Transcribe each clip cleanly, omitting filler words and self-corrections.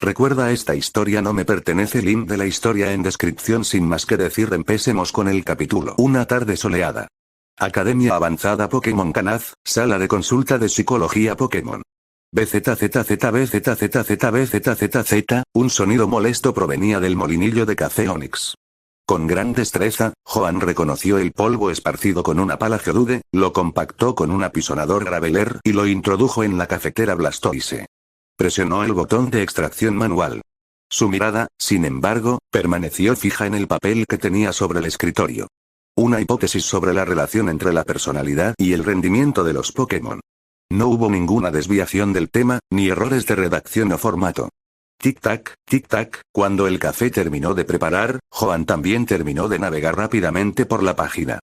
Recuerda, esta historia no me pertenece. Link de la historia en descripción. Sin más que decir, empecemos con el capítulo. Una tarde soleada. Academia Avanzada Pokémon Canaz, sala de consulta de psicología Pokémon. BZZZBZZZBZZZ, un sonido molesto provenía del molinillo de café Onix. Con gran destreza, Joan reconoció el polvo esparcido con una pala Geodude, lo compactó con un apisonador Graveler y lo introdujo en la cafetera Blastoise. Presionó el botón de extracción manual. Su mirada, sin embargo, permaneció fija en el papel que tenía sobre el escritorio. Una hipótesis sobre la relación entre la personalidad y el rendimiento de los Pokémon. No hubo ninguna desviación del tema, ni errores de redacción o formato. Tic-tac, tic-tac, cuando el café terminó de preparar, Joan también terminó de navegar rápidamente por la página.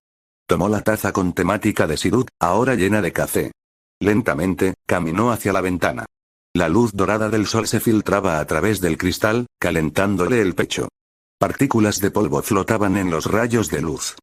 Tomó la taza con temática de Sidut, ahora llena de café. Lentamente, caminó hacia la ventana. La luz dorada del sol se filtraba a través del cristal, calentándole el pecho. Partículas de polvo flotaban en los rayos de luz.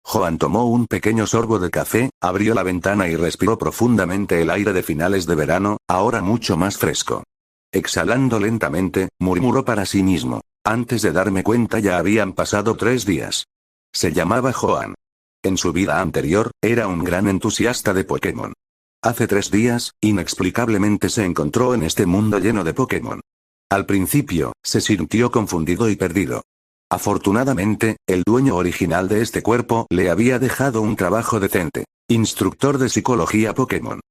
Joan tomó un pequeño sorbo de café, abrió la ventana y respiró profundamente el aire de finales de verano, ahora mucho más fresco. Exhalando lentamente, murmuró para sí mismo. Antes de darme cuenta ya habían pasado 3 días. Se llamaba Joan. En su vida anterior, era un gran entusiasta de Pokémon. Hace 3 días, inexplicablemente se encontró en este mundo lleno de Pokémon. Al principio, se sintió confundido y perdido. Afortunadamente, el dueño original de este cuerpo le había dejado un trabajo decente. Instructor de psicología Pokémon.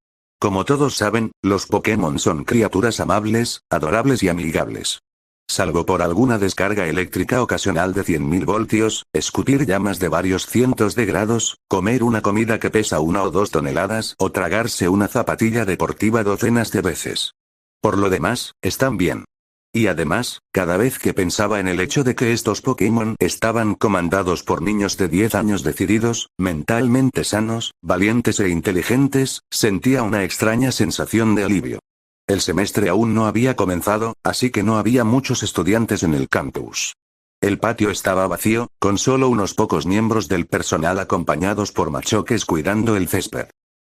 Como todos saben, los Pokémon son criaturas amables, adorables y amigables. Salvo por alguna descarga eléctrica ocasional de 100.000 voltios, escupir llamas de varios cientos de grados, comer una comida que pesa 1 o 2 toneladas o tragarse una zapatilla deportiva docenas de veces. Por lo demás, están bien. Y además, cada vez que pensaba en el hecho de que estos Pokémon estaban comandados por niños de 10 años decididos, mentalmente sanos, valientes e inteligentes, sentía una extraña sensación de alivio. El semestre aún no había comenzado, así que no había muchos estudiantes en el campus. El patio estaba vacío, con solo unos pocos miembros del personal acompañados por machoques cuidando el césped.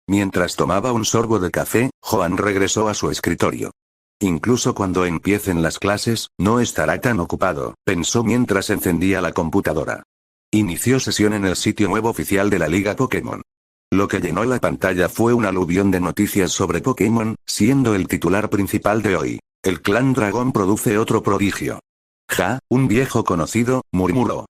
Mientras tomaba un sorbo de café, Joan regresó a su escritorio. Incluso cuando empiecen las clases, no estará tan ocupado, pensó mientras encendía la computadora. Inició sesión en el sitio web oficial de la Liga Pokémon. Lo que llenó la pantalla fue un aluvión de noticias sobre Pokémon, siendo el titular principal de hoy: el clan dragón produce otro prodigio. Ja, un viejo conocido, murmuró.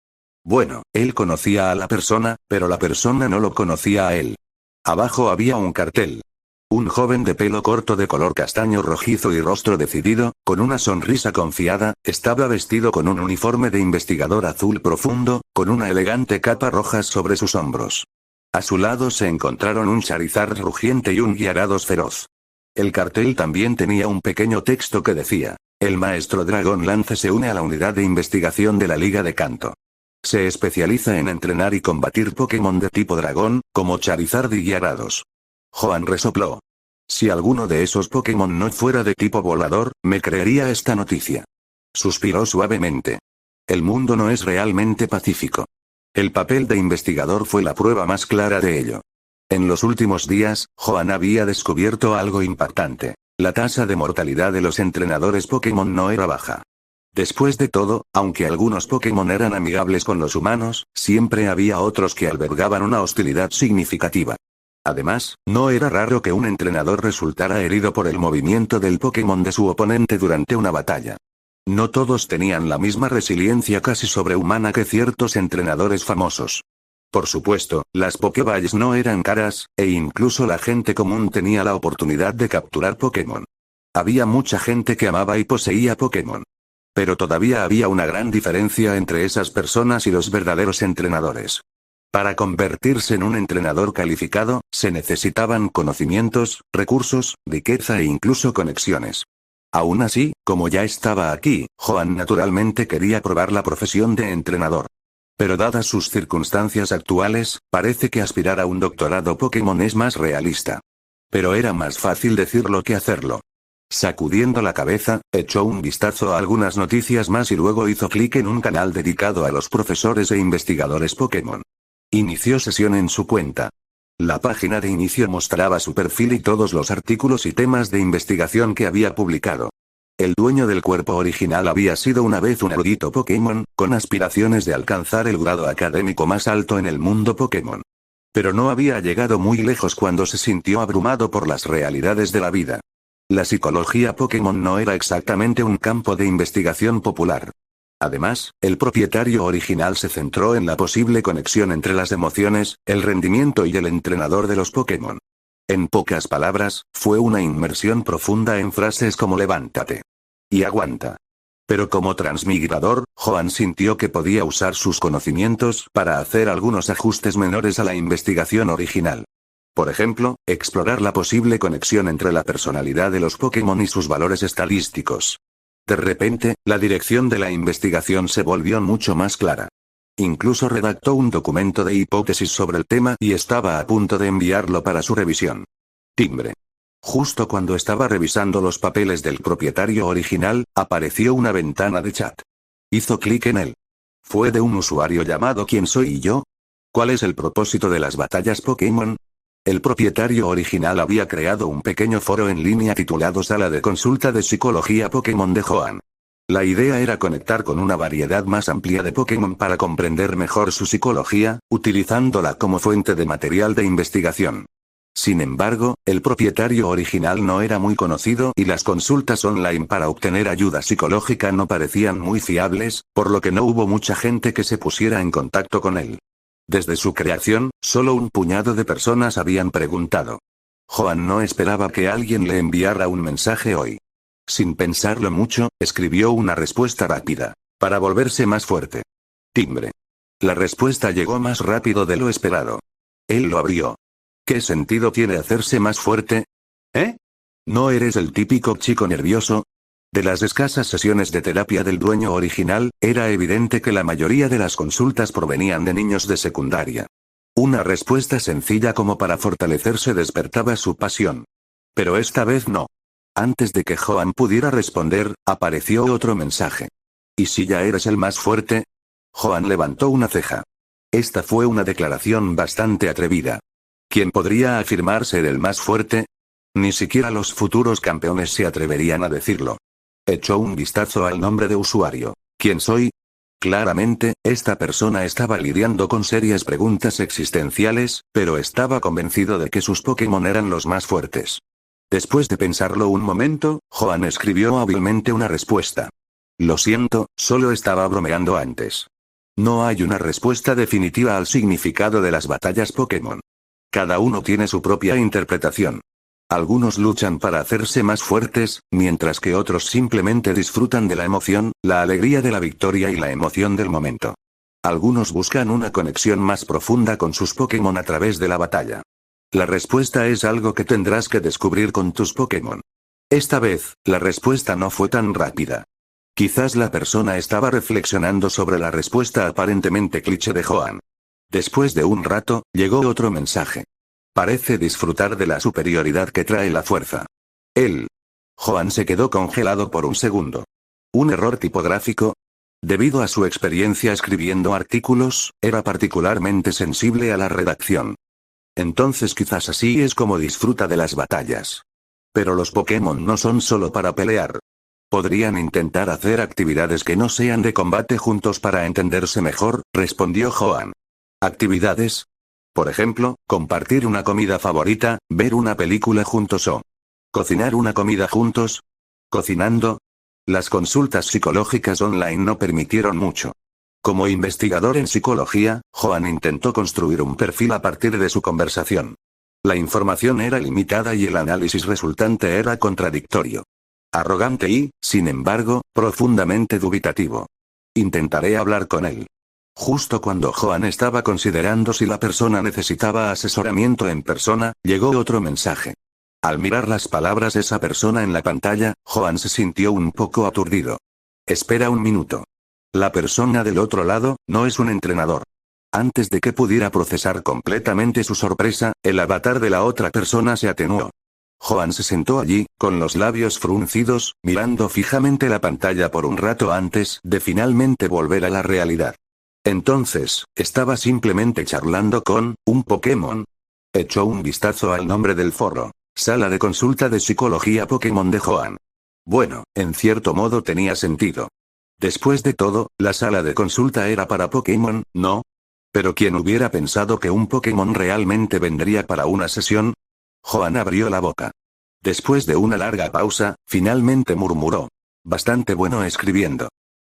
Bueno, él conocía a la persona, pero la persona no lo conocía a él. Abajo había un cartel. Un joven de pelo corto de color castaño rojizo y rostro decidido, con una sonrisa confiada, estaba vestido con un uniforme de investigador azul profundo, con una elegante capa roja sobre sus hombros. A su lado se encontraron un Charizard rugiente y un Gyarados feroz. El cartel también tenía un pequeño texto que decía: el maestro Dragón Lance se une a la unidad de investigación de la Liga de Kanto. Se especializa en entrenar y combatir Pokémon de tipo dragón, como Charizard y Gyarados. Joan resopló. Si alguno de esos Pokémon no fuera de tipo volador, me creería esta noticia. Suspiró suavemente. El mundo no es realmente pacífico. El papel de investigador fue la prueba más clara de ello. En los últimos días, Joan había descubierto algo impactante. La tasa de mortalidad de los entrenadores Pokémon no era baja. Después de todo, aunque algunos Pokémon eran amigables con los humanos, siempre había otros que albergaban una hostilidad significativa. Además, no era raro que un entrenador resultara herido por el movimiento del Pokémon de su oponente durante una batalla. No todos tenían la misma resiliencia casi sobrehumana que ciertos entrenadores famosos. Por supuesto, las Pokéballs no eran caras, e incluso la gente común tenía la oportunidad de capturar Pokémon. Había mucha gente que amaba y poseía Pokémon. Pero todavía había una gran diferencia entre esas personas y los verdaderos entrenadores. Para convertirse en un entrenador calificado, se necesitaban conocimientos, recursos, riqueza e incluso conexiones. Aún así, como ya estaba aquí, Joan naturalmente quería probar la profesión de entrenador. Pero dadas sus circunstancias actuales, parece que aspirar a un doctorado Pokémon es más realista. Pero era más fácil decirlo que hacerlo. Sacudiendo la cabeza, echó un vistazo a algunas noticias más y luego hizo clic en un canal dedicado a los profesores e investigadores Pokémon. Inició sesión en su cuenta. La página de inicio mostraba su perfil y todos los artículos y temas de investigación que había publicado. El dueño del cuerpo original había sido una vez un erudito Pokémon, con aspiraciones de alcanzar el grado académico más alto en el mundo Pokémon. Pero no había llegado muy lejos cuando se sintió abrumado por las realidades de la vida. La psicología Pokémon no era exactamente un campo de investigación popular. Además, el propietario original se centró en la posible conexión entre las emociones, el rendimiento y el entrenador de los Pokémon. En pocas palabras, fue una inmersión profunda en frases como levántate y aguanta. Pero como transmigrador, Joan sintió que podía usar sus conocimientos para hacer algunos ajustes menores a la investigación original. Por ejemplo, explorar la posible conexión entre la personalidad de los Pokémon y sus valores estadísticos. De repente, la dirección de la investigación se volvió mucho más clara. Incluso redactó un documento de hipótesis sobre el tema y estaba a punto de enviarlo para su revisión. Timbre. Justo cuando estaba revisando los papeles del propietario original, apareció una ventana de chat. Hizo clic en él. Fue de un usuario llamado ¿Quién soy yo? ¿Cuál es el propósito de las batallas Pokémon? El propietario original había creado un pequeño foro en línea titulado Sala de Consulta de Psicología Pokémon de Joan. La idea era conectar con una variedad más amplia de Pokémon para comprender mejor su psicología, utilizándola como fuente de material de investigación. Sin embargo, el propietario original no era muy conocido y las consultas online para obtener ayuda psicológica no parecían muy fiables, por lo que no hubo mucha gente que se pusiera en contacto con él. Desde su creación, solo un puñado de personas habían preguntado. Joan no esperaba que alguien le enviara un mensaje hoy. Sin pensarlo mucho, escribió una respuesta rápida. Para volverse más fuerte. Timbre. La respuesta llegó más rápido de lo esperado. Él lo abrió. ¿Qué sentido tiene hacerse más fuerte? ¿Eh? ¿No eres el típico chico nervioso? De las escasas sesiones de terapia del dueño original, era evidente que la mayoría de las consultas provenían de niños de secundaria. Una respuesta sencilla como para fortalecerse despertaba su pasión. Pero esta vez no. Antes de que Joan pudiera responder, apareció otro mensaje. ¿Y si ya eres el más fuerte? Joan levantó una ceja. Esta fue una declaración bastante atrevida. ¿Quién podría afirmar ser el más fuerte? Ni siquiera los futuros campeones se atreverían a decirlo. Echó un vistazo al nombre de usuario. ¿Quién soy? Claramente, esta persona estaba lidiando con serias preguntas existenciales, pero estaba convencido de que sus Pokémon eran los más fuertes. Después de pensarlo un momento, Joan escribió hábilmente una respuesta. Lo siento, solo estaba bromeando antes. No hay una respuesta definitiva al significado de las batallas Pokémon. Cada uno tiene su propia interpretación. Algunos luchan para hacerse más fuertes, mientras que otros simplemente disfrutan de la emoción, la alegría de la victoria y la emoción del momento. Algunos buscan una conexión más profunda con sus Pokémon a través de la batalla. La respuesta es algo que tendrás que descubrir con tus Pokémon. Esta vez, la respuesta no fue tan rápida. Quizás la persona estaba reflexionando sobre la respuesta aparentemente cliché de Joan. Después de un rato, llegó otro mensaje. Parece disfrutar de la superioridad que trae la fuerza. Joan se quedó congelado por un segundo. ¿Un error tipográfico? Debido a su experiencia escribiendo artículos, era particularmente sensible a la redacción. Entonces quizás así es como disfruta de las batallas. Pero los Pokémon no son solo para pelear. Podrían intentar hacer actividades que no sean de combate juntos para entenderse mejor, respondió Joan. ¿Actividades? Por ejemplo, compartir una comida favorita, ver una película juntos o cocinar una comida juntos. ¿Cocinando? Las consultas psicológicas online no permitieron mucho. Como investigador en psicología, Joan intentó construir un perfil a partir de su conversación. La información era limitada y el análisis resultante era contradictorio. Arrogante y, sin embargo, profundamente dubitativo. Intentaré hablar con él. Justo cuando Joan estaba considerando si la persona necesitaba asesoramiento en persona, llegó otro mensaje. Al mirar las palabras de esa persona en la pantalla, Joan se sintió un poco aturdido. Espera un minuto. La persona del otro lado, no es un entrenador. Antes de que pudiera procesar completamente su sorpresa, el avatar de la otra persona se atenuó. Joan se sentó allí, con los labios fruncidos, mirando fijamente la pantalla por un rato antes de finalmente volver a la realidad. Entonces, ¿estaba simplemente charlando con un Pokémon? Echó un vistazo al nombre del foro. Sala de consulta de psicología Pokémon de Joan. Bueno, en cierto modo tenía sentido. Después de todo, la sala de consulta era para Pokémon, ¿no? Pero ¿quién hubiera pensado que un Pokémon realmente vendría para una sesión? Joan abrió la boca. Después de una larga pausa, finalmente murmuró. Bastante bueno escribiendo.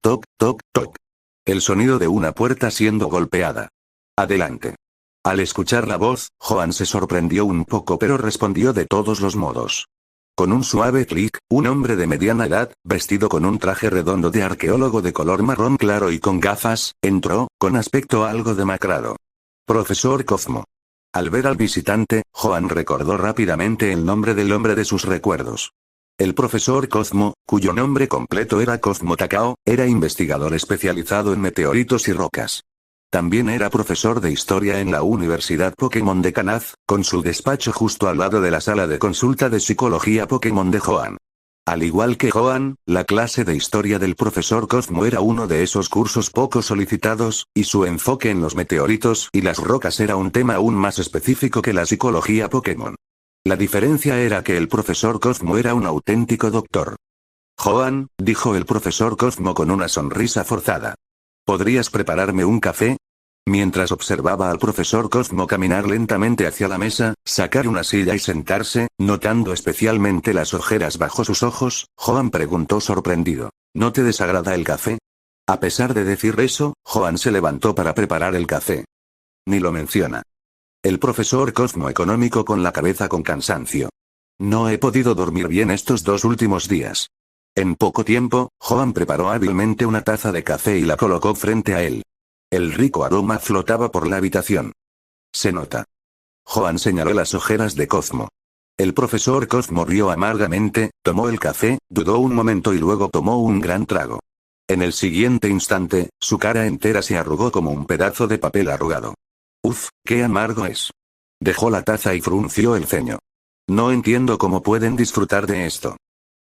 Toc, toc, toc. El sonido de una puerta siendo golpeada. Adelante. Al escuchar la voz, Joan se sorprendió un poco pero respondió de todos los modos. Con un suave clic, un hombre de mediana edad, vestido con un traje redondo de arqueólogo de color marrón claro y con gafas, entró, con aspecto algo demacrado. Profesor Cosmo. Al ver al visitante, Joan recordó rápidamente el nombre del hombre de sus recuerdos. El profesor Cosmo, cuyo nombre completo era Cosmo Takao, era investigador especializado en meteoritos y rocas. También era profesor de historia en la Universidad Pokémon de Kanaz, con su despacho justo al lado de la sala de consulta de psicología Pokémon de Joan. Al igual que Joan, la clase de historia del profesor Cosmo era uno de esos cursos poco solicitados, y su enfoque en los meteoritos y las rocas era un tema aún más específico que la psicología Pokémon. La diferencia era que el profesor Cosmo era un auténtico doctor. Joan, dijo el profesor Cosmo con una sonrisa forzada. ¿Podrías prepararme un café? Mientras observaba al profesor Cosmo caminar lentamente hacia la mesa, sacar una silla y sentarse, notando especialmente las ojeras bajo sus ojos, Joan preguntó sorprendido. ¿No te desagrada el café? A pesar de decir eso, Joan se levantó para preparar el café. Ni lo menciona. El profesor Cosmo económico con la cabeza con cansancio. No he podido dormir bien estos 2 últimos días. En poco tiempo, Joan preparó hábilmente una taza de café y la colocó frente a él. El rico aroma flotaba por la habitación. Se nota. Joan señaló las ojeras de Cosmo. El profesor Cosmo rió amargamente, tomó el café, dudó un momento y luego tomó un gran trago. En el siguiente instante, su cara entera se arrugó como un pedazo de papel arrugado. Uf, qué amargo es. Dejó la taza y frunció el ceño. No entiendo cómo pueden disfrutar de esto.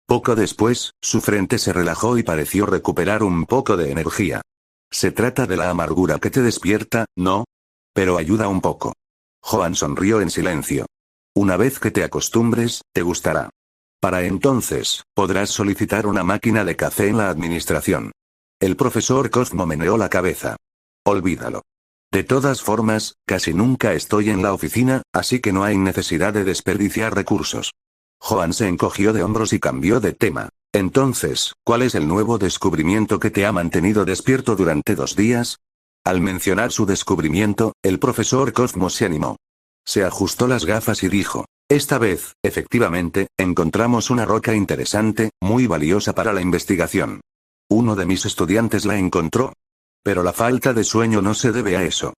Poco después, su frente se relajó y pareció recuperar un poco de energía. Se trata de la amargura que te despierta, ¿no? Pero ayuda un poco. Joan sonrió en silencio. Una vez que te acostumbres, te gustará. Para entonces, podrás solicitar una máquina de café en la administración. El profesor Cosmo meneó la cabeza. Olvídalo. De todas formas, casi nunca estoy en la oficina, así que no hay necesidad de desperdiciar recursos. Joan se encogió de hombros y cambió de tema. Entonces, ¿cuál es el nuevo descubrimiento que te ha mantenido despierto durante 2 días? Al mencionar su descubrimiento, el profesor Cosmo se animó. Se ajustó las gafas y dijo, esta vez, efectivamente, encontramos una roca interesante, muy valiosa para la investigación. Uno de mis estudiantes la encontró. Pero la falta de sueño no se debe a eso.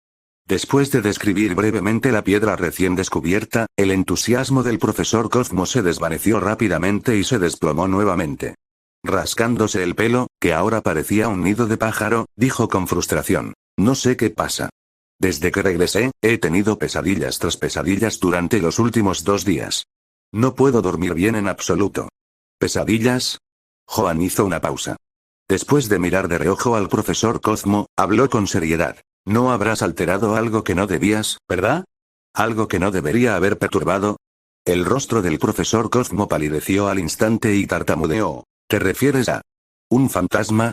Después de describir brevemente la piedra recién descubierta, el entusiasmo del profesor Cosmo se desvaneció rápidamente y se desplomó nuevamente. Rascándose el pelo, que ahora parecía un nido de pájaro, dijo con frustración. No sé qué pasa. Desde que regresé, he tenido pesadillas tras pesadillas durante los últimos 2 días. No puedo dormir bien en absoluto. ¿Pesadillas? Joan hizo una pausa. Después de mirar de reojo al profesor Cosmo, habló con seriedad. No habrás alterado algo que no debías, ¿verdad? ¿Algo que no debería haber perturbado? El rostro del profesor Cosmo palideció al instante y tartamudeó. ¿Te refieres a un fantasma?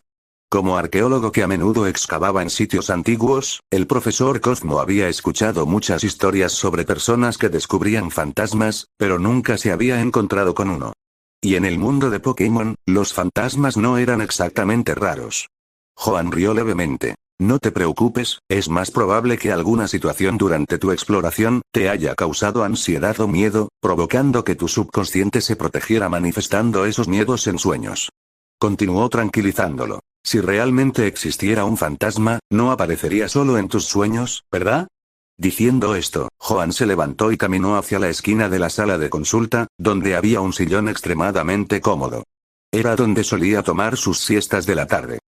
Como arqueólogo que a menudo excavaba en sitios antiguos, el profesor Cosmo había escuchado muchas historias sobre personas que descubrían fantasmas, pero nunca se había encontrado con uno. Y en el mundo de Pokémon, los fantasmas no eran exactamente raros. Joan rió levemente. No te preocupes, es más probable que alguna situación durante tu exploración te haya causado ansiedad o miedo, provocando que tu subconsciente se protegiera manifestando esos miedos en sueños. Continuó tranquilizándolo. Si realmente existiera un fantasma, no aparecería solo en tus sueños, ¿verdad? Diciendo esto, Joan se levantó y caminó hacia la esquina de la sala de consulta, donde había un sillón extremadamente cómodo. Era donde solía tomar sus siestas de la tarde.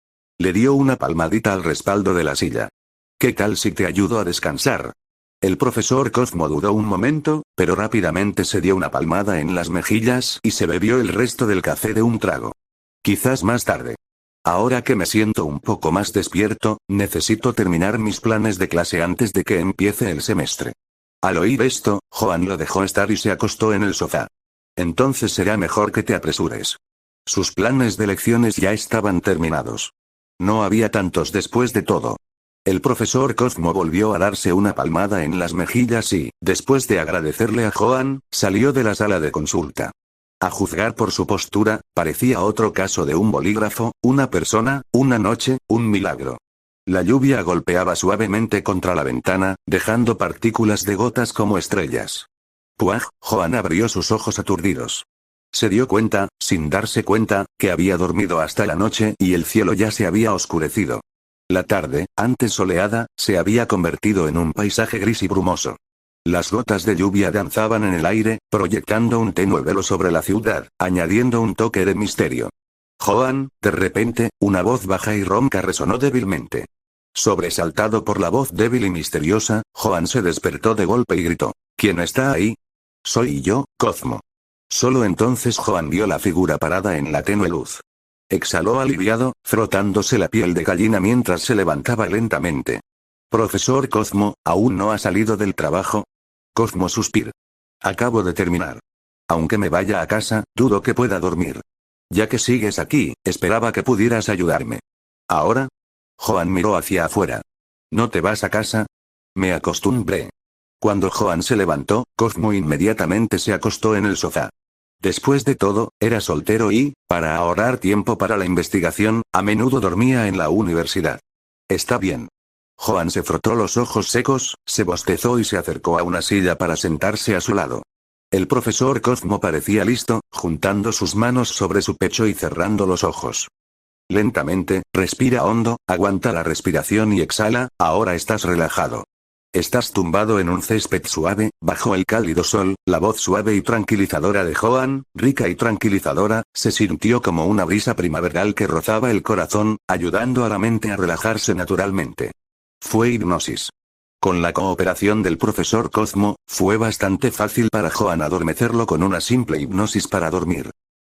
Le dio una palmadita al respaldo de la silla. ¿Qué tal si te ayudo a descansar? El profesor Cosmo dudó un momento, pero rápidamente se dio una palmada en las mejillas y se bebió el resto del café de un trago. Quizás más tarde. Ahora que me siento un poco más despierto, necesito terminar mis planes de clase antes de que empiece el semestre. Al oír esto, Joan lo dejó estar y se acostó en el sofá. Entonces será mejor que te apresures. Sus planes de lecciones ya estaban terminados. No había tantos después de todo. El profesor Cosmo volvió a darse una palmada en las mejillas y, después de agradecerle a Joan, salió de la sala de consulta. A juzgar por su postura, parecía otro caso de un bolígrafo, una persona, una noche, un milagro. La lluvia golpeaba suavemente contra la ventana, dejando partículas de gotas como estrellas. ¡Puaj! Joan abrió sus ojos aturdidos. Se dio cuenta, sin darse cuenta, que había dormido hasta la noche y el cielo ya se había oscurecido. La tarde, antes soleada, se había convertido en un paisaje gris y brumoso. Las gotas de lluvia danzaban en el aire, proyectando un tenue velo sobre la ciudad, añadiendo un toque de misterio. Joan, de repente, una voz baja y ronca resonó débilmente. Sobresaltado por la voz débil y misteriosa, Joan se despertó de golpe y gritó: ¿Quién está ahí? Soy yo, Cosmo. Solo entonces Joan vio la figura parada en la tenue luz. Exhaló aliviado, frotándose la piel de gallina mientras se levantaba lentamente. Profesor Cosmo, ¿aún no ha salido del trabajo? Cosmo suspiró. Acabo de terminar. Aunque me vaya a casa, dudo que pueda dormir. Ya que sigues aquí, esperaba que pudieras ayudarme. ¿Ahora? Joan miró hacia afuera. ¿No te vas a casa? Me acostumbré. Cuando Joan se levantó, Cosmo inmediatamente se acostó en el sofá. Después de todo, era soltero y, para ahorrar tiempo para la investigación, a menudo dormía en la universidad. Está bien. Joan se frotó los ojos secos, se bostezó y se acercó a una silla para sentarse a su lado. El profesor Cosmo parecía listo, juntando sus manos sobre su pecho y cerrando los ojos. Lentamente, respira hondo, aguanta la respiración y exhala, ahora estás relajado. Estás tumbado en un césped suave, bajo el cálido sol. La voz suave y tranquilizadora de Joan, rica y tranquilizadora, se sintió como una brisa primaveral que rozaba el corazón, ayudando a la mente a relajarse naturalmente. Fue hipnosis. Con la cooperación del profesor Cosmo, fue bastante fácil para Joan adormecerlo con una simple hipnosis para dormir.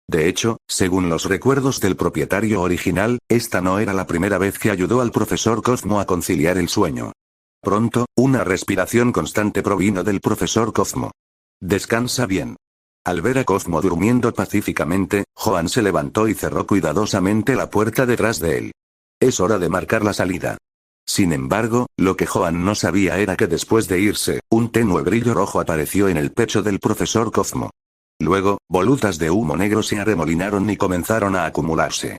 De hecho, según los recuerdos del propietario original, esta no era la primera vez que ayudó al profesor Cosmo a conciliar el sueño. Pronto, una respiración constante provino del profesor Cosmo. Descansa bien. Al ver a Cosmo durmiendo pacíficamente, Joan se levantó y cerró cuidadosamente la puerta detrás de él. Es hora de marcar la salida. Sin embargo, lo que Joan no sabía era que después de irse, un tenue brillo rojo apareció en el pecho del profesor Cosmo. Luego, volutas de humo negro se arremolinaron y comenzaron a acumularse.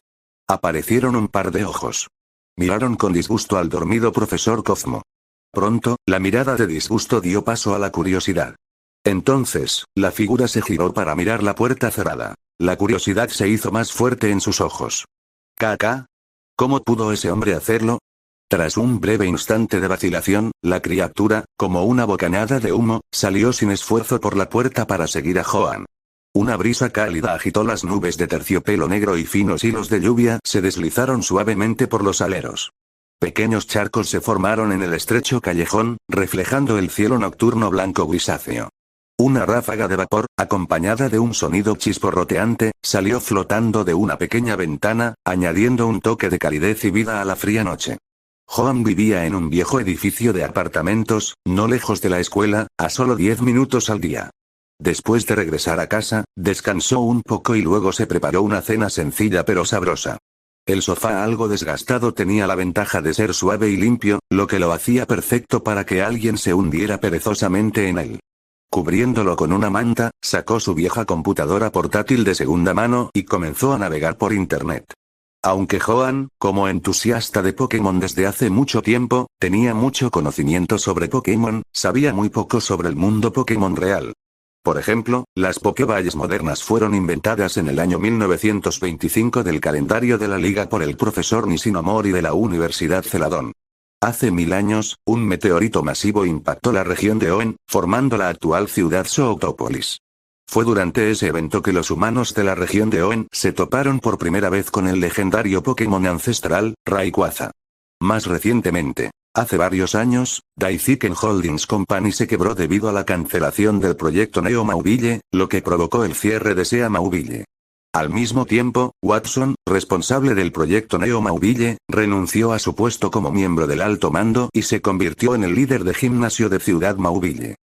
Aparecieron un par de ojos. Miraron con disgusto al dormido profesor Cosmo. Pronto, la mirada de disgusto dio paso a la curiosidad. Entonces, la figura se giró para mirar la puerta cerrada. La curiosidad se hizo más fuerte en sus ojos. ¿Caca? ¿Cómo pudo ese hombre hacerlo? Tras un breve instante de vacilación, la criatura, como una bocanada de humo, salió sin esfuerzo por la puerta para seguir a Joan. Una brisa cálida agitó las nubes de terciopelo negro y finos hilos de lluvia se deslizaron suavemente por los aleros. Pequeños charcos se formaron en el estrecho callejón, reflejando el cielo nocturno blanco grisáceo. Una ráfaga de vapor, acompañada de un sonido chisporroteante, salió flotando de una pequeña ventana, añadiendo un toque de calidez y vida a la fría noche. Joan vivía en un viejo edificio de apartamentos, no lejos de la escuela, a solo 10 minutos al día. Después de regresar a casa, descansó un poco y luego se preparó una cena sencilla pero sabrosa. El sofá algo desgastado tenía la ventaja de ser suave y limpio, lo que lo hacía perfecto para que alguien se hundiera perezosamente en él. Cubriéndolo con una manta, sacó su vieja computadora portátil de segunda mano y comenzó a navegar por internet. Aunque Joan, como entusiasta de Pokémon desde hace mucho tiempo, tenía mucho conocimiento sobre Pokémon, sabía muy poco sobre el mundo Pokémon real. Por ejemplo, las Pokéballs modernas fueron inventadas en el año 1925 del calendario de la Liga por el profesor Nishinomori de la Universidad Celadon. Hace 1000 años, un meteorito masivo impactó la región de Hoenn, formando la actual ciudad Zootopólis. Fue durante ese evento que los humanos de la región de Hoenn se toparon por primera vez con el legendario Pokémon ancestral, Rayquaza. Más recientemente, hace varios años, Daiichiken Holdings Company se quebró debido a la cancelación del proyecto Neo Mauville, lo que provocó el cierre de SEA Mauville. Al mismo tiempo, Watson, responsable del proyecto Neo Mauville, renunció a su puesto como miembro del alto mando y se convirtió en el líder de gimnasio de Ciudad Mauville.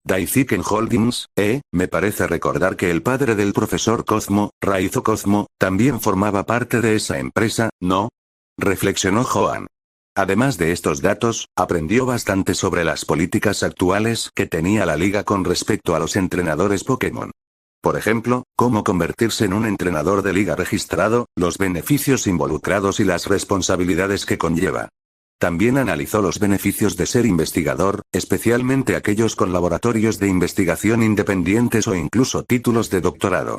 Daiichi Holdings, me parece recordar que el padre del profesor Cosmo, Raizo Cosmo, también formaba parte de esa empresa, ¿no? Reflexionó Joan. Además de estos datos, aprendió bastante sobre las políticas actuales que tenía la liga con respecto a los entrenadores Pokémon. Por ejemplo, cómo convertirse en un entrenador de liga registrado, los beneficios involucrados y las responsabilidades que conlleva. También analizó los beneficios de ser investigador, especialmente aquellos con laboratorios de investigación independientes o incluso títulos de doctorado.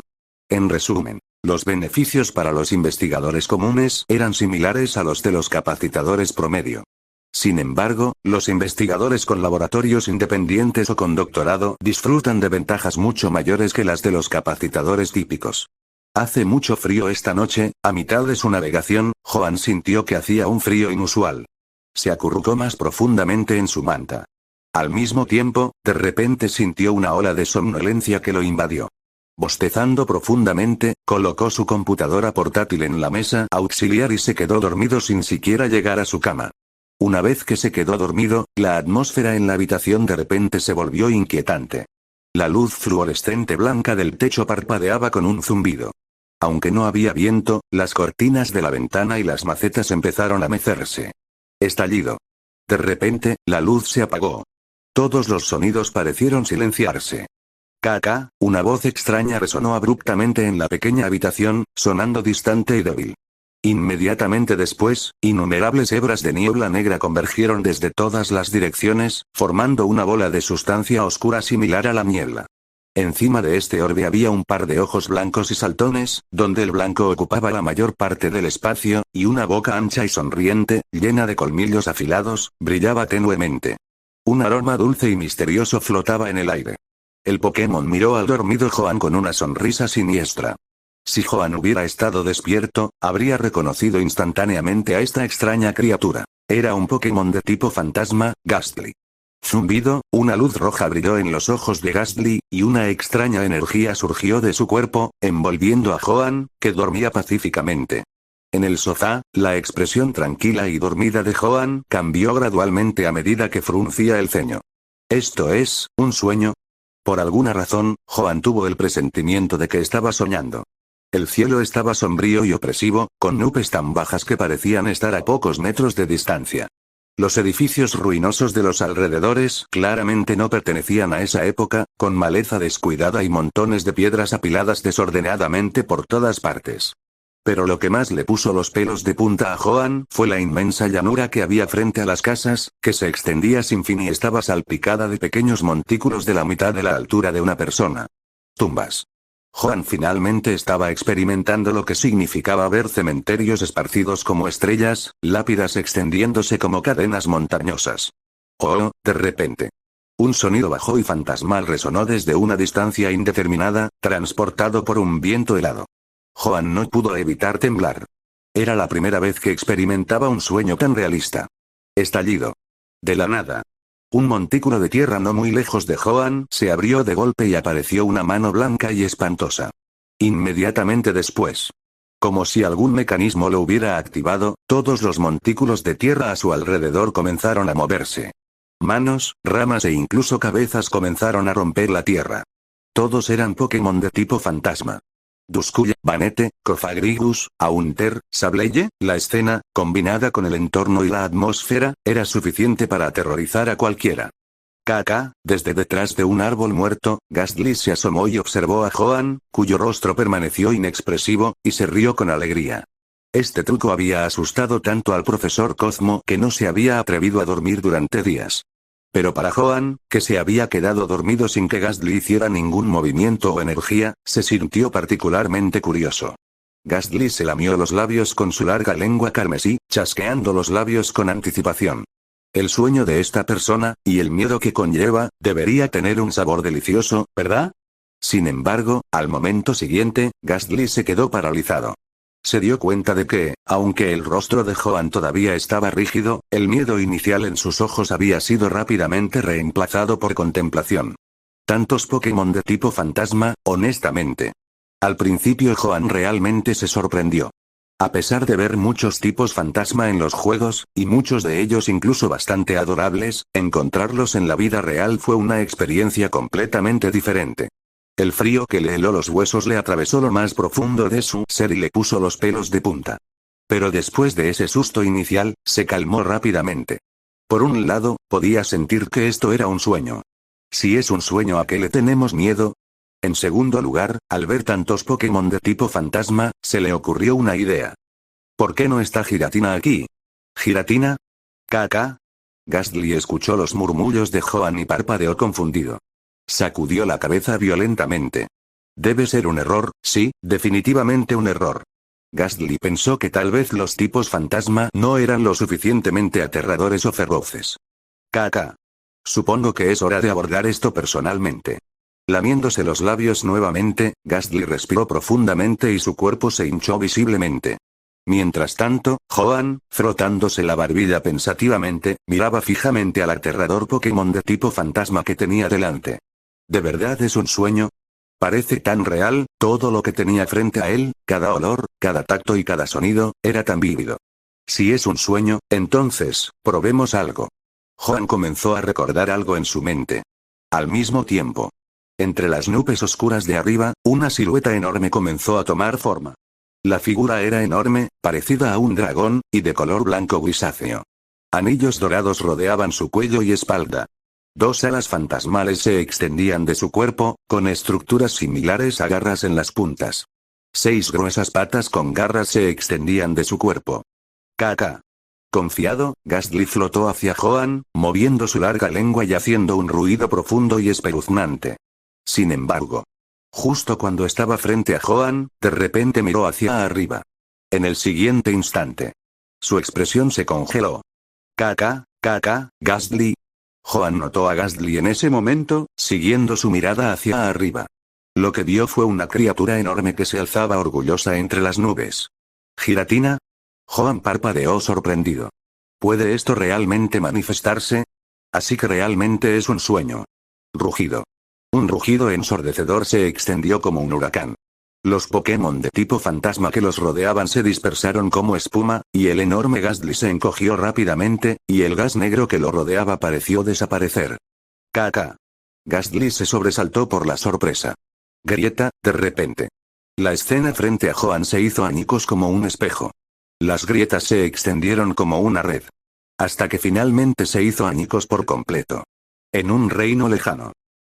En resumen, los beneficios para los investigadores comunes eran similares a los de los capacitadores promedio. Sin embargo, los investigadores con laboratorios independientes o con doctorado disfrutan de ventajas mucho mayores que las de los capacitadores típicos. Hace mucho frío esta noche, a mitad de su navegación, Joan sintió que hacía un frío inusual. Se acurrucó más profundamente en su manta. Al mismo tiempo, de repente sintió una ola de somnolencia que lo invadió. Bostezando profundamente, colocó su computadora portátil en la mesa auxiliar y se quedó dormido sin siquiera llegar a su cama. Una vez que se quedó dormido, la atmósfera en la habitación de repente se volvió inquietante. La luz fluorescente blanca del techo parpadeaba con un zumbido. Aunque no había viento, las cortinas de la ventana y las macetas empezaron a mecerse. Estallido. De repente, la luz se apagó. Todos los sonidos parecieron silenciarse. Una voz extraña resonó abruptamente en la pequeña habitación, sonando distante y débil. Inmediatamente después, innumerables hebras de niebla negra convergieron desde todas las direcciones, formando una bola de sustancia oscura similar a la niebla. Encima de este orbe había un par de ojos blancos y saltones, donde el blanco ocupaba la mayor parte del espacio, y una boca ancha y sonriente, llena de colmillos afilados, brillaba tenuemente. Un aroma dulce y misterioso flotaba en el aire. El Pokémon miró al dormido Joan con una sonrisa siniestra. Si Joan hubiera estado despierto, habría reconocido instantáneamente a esta extraña criatura. Era un Pokémon de tipo fantasma, Gastly. Zumbido, una luz roja brilló en los ojos de Gastly, y una extraña energía surgió de su cuerpo, envolviendo a Joan, que dormía pacíficamente. En el sofá, la expresión tranquila y dormida de Joan cambió gradualmente a medida que fruncía el ceño. ¿Esto es un sueño? Por alguna razón, Joan tuvo el presentimiento de que estaba soñando. El cielo estaba sombrío y opresivo, con nubes tan bajas que parecían estar a pocos metros de distancia. Los edificios ruinosos de los alrededores claramente no pertenecían a esa época, con maleza descuidada y montones de piedras apiladas desordenadamente por todas partes. Pero lo que más le puso los pelos de punta a Joan fue la inmensa llanura que había frente a las casas, que se extendía sin fin y estaba salpicada de pequeños montículos de la mitad de la altura de una persona. Tumbas. Joan finalmente estaba experimentando lo que significaba ver cementerios esparcidos como estrellas, lápidas extendiéndose como cadenas montañosas. Oh, de repente. Un sonido bajo y fantasmal resonó desde una distancia indeterminada, transportado por un viento helado. Joan no pudo evitar temblar. Era la primera vez que experimentaba un sueño tan realista. Estallido. De la nada. Un montículo de tierra no muy lejos de Joan se abrió de golpe y apareció una mano blanca y espantosa. Inmediatamente después. Como si algún mecanismo lo hubiera activado, todos los montículos de tierra a su alrededor comenzaron a moverse. Manos, ramas e incluso cabezas comenzaron a romper la tierra. Todos eran Pokémon de tipo fantasma. Duskull, Banete, Cofagrigus, Haunter, Sableye, la escena, combinada con el entorno y la atmósfera, era suficiente para aterrorizar a cualquiera. Desde detrás de un árbol muerto, Gastly se asomó y observó a Joan, cuyo rostro permaneció inexpresivo, y se rió con alegría. Este truco había asustado tanto al profesor Cosmo que no se había atrevido a dormir durante días. Pero para Joan, que se había quedado dormido sin que Gastly hiciera ningún movimiento o energía, se sintió particularmente curioso. Gastly se lamió los labios con su larga lengua carmesí, chasqueando los labios con anticipación. El sueño de esta persona, y el miedo que conlleva, debería tener un sabor delicioso, ¿verdad? Sin embargo, al momento siguiente, Gastly se quedó paralizado. Se dio cuenta de que, aunque el rostro de Joan todavía estaba rígido, el miedo inicial en sus ojos había sido rápidamente reemplazado por contemplación. Tantos Pokémon de tipo fantasma, honestamente. Al principio Joan realmente se sorprendió. A pesar de ver muchos tipos fantasma en los juegos, y muchos de ellos incluso bastante adorables, encontrarlos en la vida real fue una experiencia completamente diferente. El frío que le heló los huesos le atravesó lo más profundo de su ser y le puso los pelos de punta. Pero después de ese susto inicial, se calmó rápidamente. Por un lado, podía sentir que esto era un sueño. Si es un sueño, ¿a qué le tenemos miedo? En segundo lugar, al ver tantos Pokémon de tipo fantasma, se le ocurrió una idea. ¿Por qué no está Giratina aquí? ¿Giratina? ¿KK? Gastly escuchó los murmullos de Joan y parpadeó confundido. Sacudió la cabeza violentamente. Debe ser un error, sí, definitivamente un error. Gastly pensó que tal vez los tipos fantasma no eran lo suficientemente aterradores o feroces. KK. Supongo que es hora de abordar esto personalmente. Lamiéndose los labios nuevamente, Gastly respiró profundamente y su cuerpo se hinchó visiblemente. Mientras tanto, Joan, frotándose la barbilla pensativamente, miraba fijamente al aterrador Pokémon de tipo fantasma que tenía delante. ¿De verdad es un sueño? Parece tan real, todo lo que tenía frente a él, cada olor, cada tacto y cada sonido, era tan vívido. Si es un sueño, entonces, probemos algo. Joan comenzó a recordar algo en su mente. Al mismo tiempo, entre las nubes oscuras de arriba, una silueta enorme comenzó a tomar forma. La figura era enorme, parecida a un dragón, y de color blanco grisáceo. Anillos dorados rodeaban su cuello y espalda. Dos alas fantasmales se extendían de su cuerpo, con estructuras similares a garras en las puntas. 6 gruesas patas con garras se extendían de su cuerpo. KK. Confiado, Gastly flotó hacia Joan, moviendo su larga lengua y haciendo un ruido profundo y espeluznante. Sin embargo, justo cuando estaba frente a Joan, de repente miró hacia arriba. En el siguiente instante, su expresión se congeló. KK, Gastly. Joan notó a Gastly en ese momento, siguiendo su mirada hacia arriba. Lo que vio fue una criatura enorme que se alzaba orgullosa entre las nubes. ¿Giratina? Joan parpadeó sorprendido. ¿Puede esto realmente manifestarse? Así que realmente es un sueño. Rugido. Un rugido ensordecedor se extendió como un huracán. Los Pokémon de tipo fantasma que los rodeaban se dispersaron como espuma, y el enorme Gastly se encogió rápidamente, y el gas negro que lo rodeaba pareció desaparecer. KK. Gastly se sobresaltó por la sorpresa. Grieta, de repente. La escena frente a Joan se hizo añicos como un espejo. Las grietas se extendieron como una red. Hasta que finalmente se hizo añicos por completo. En un reino lejano.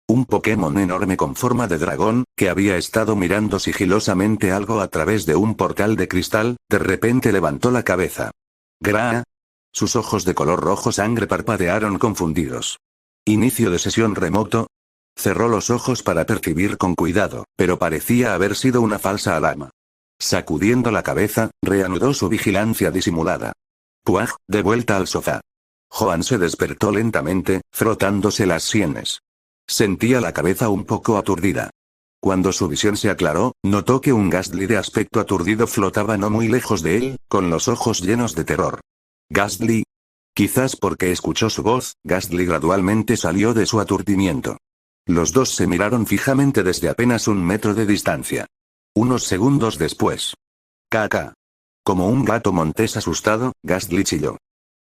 Un Pokémon enorme con forma de dragón, que había estado mirando sigilosamente algo a través de un portal de cristal, de repente levantó la cabeza. ¡Gra! Sus ojos de color rojo sangre parpadearon confundidos. Inicio de sesión remoto. Cerró los ojos para percibir con cuidado, pero parecía haber sido una falsa alarma. Sacudiendo la cabeza, reanudó su vigilancia disimulada. ¡Puaj! De vuelta al sofá. Joan se despertó lentamente, frotándose las sienes. Sentía la cabeza un poco aturdida. Cuando su visión se aclaró, notó que un Gastly de aspecto aturdido flotaba no muy lejos de él, con los ojos llenos de terror. ¿Gastly? Quizás porque escuchó su voz, Gastly gradualmente salió de su aturdimiento. Los dos se miraron fijamente desde apenas 1 metro de distancia. Unos segundos después. KK. Como un gato montés asustado, Gastly chilló.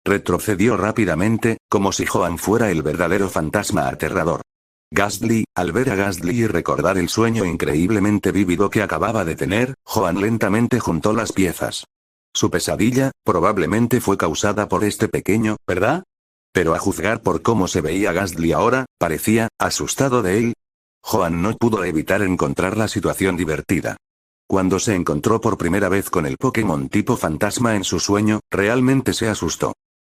Retrocedió rápidamente, como si Joan fuera el verdadero fantasma aterrador. Gastly, al ver a Gastly y recordar el sueño increíblemente vívido que acababa de tener, Joan lentamente juntó las piezas. Su pesadilla, probablemente fue causada por este pequeño, ¿verdad? Pero a juzgar por cómo se veía Gastly ahora, parecía, asustado de él. Joan no pudo evitar encontrar la situación divertida. Cuando se encontró por primera vez con el Pokémon tipo fantasma en su sueño, realmente se asustó.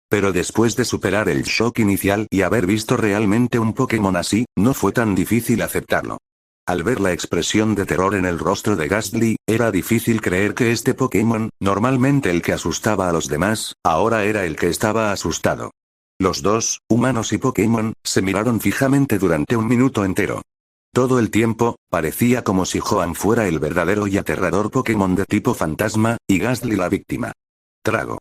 Pero después de superar el shock inicial y haber visto realmente un Pokémon así, no fue tan difícil aceptarlo. Al ver la expresión de terror en el rostro de Gastly, era difícil creer que este Pokémon, normalmente el que asustaba a los demás, ahora era el que estaba asustado. Los dos, humanos y Pokémon, se miraron fijamente durante 1 minuto entero. Todo el tiempo, parecía como si Joan fuera el verdadero y aterrador Pokémon de tipo fantasma, y Gastly la víctima. Trago.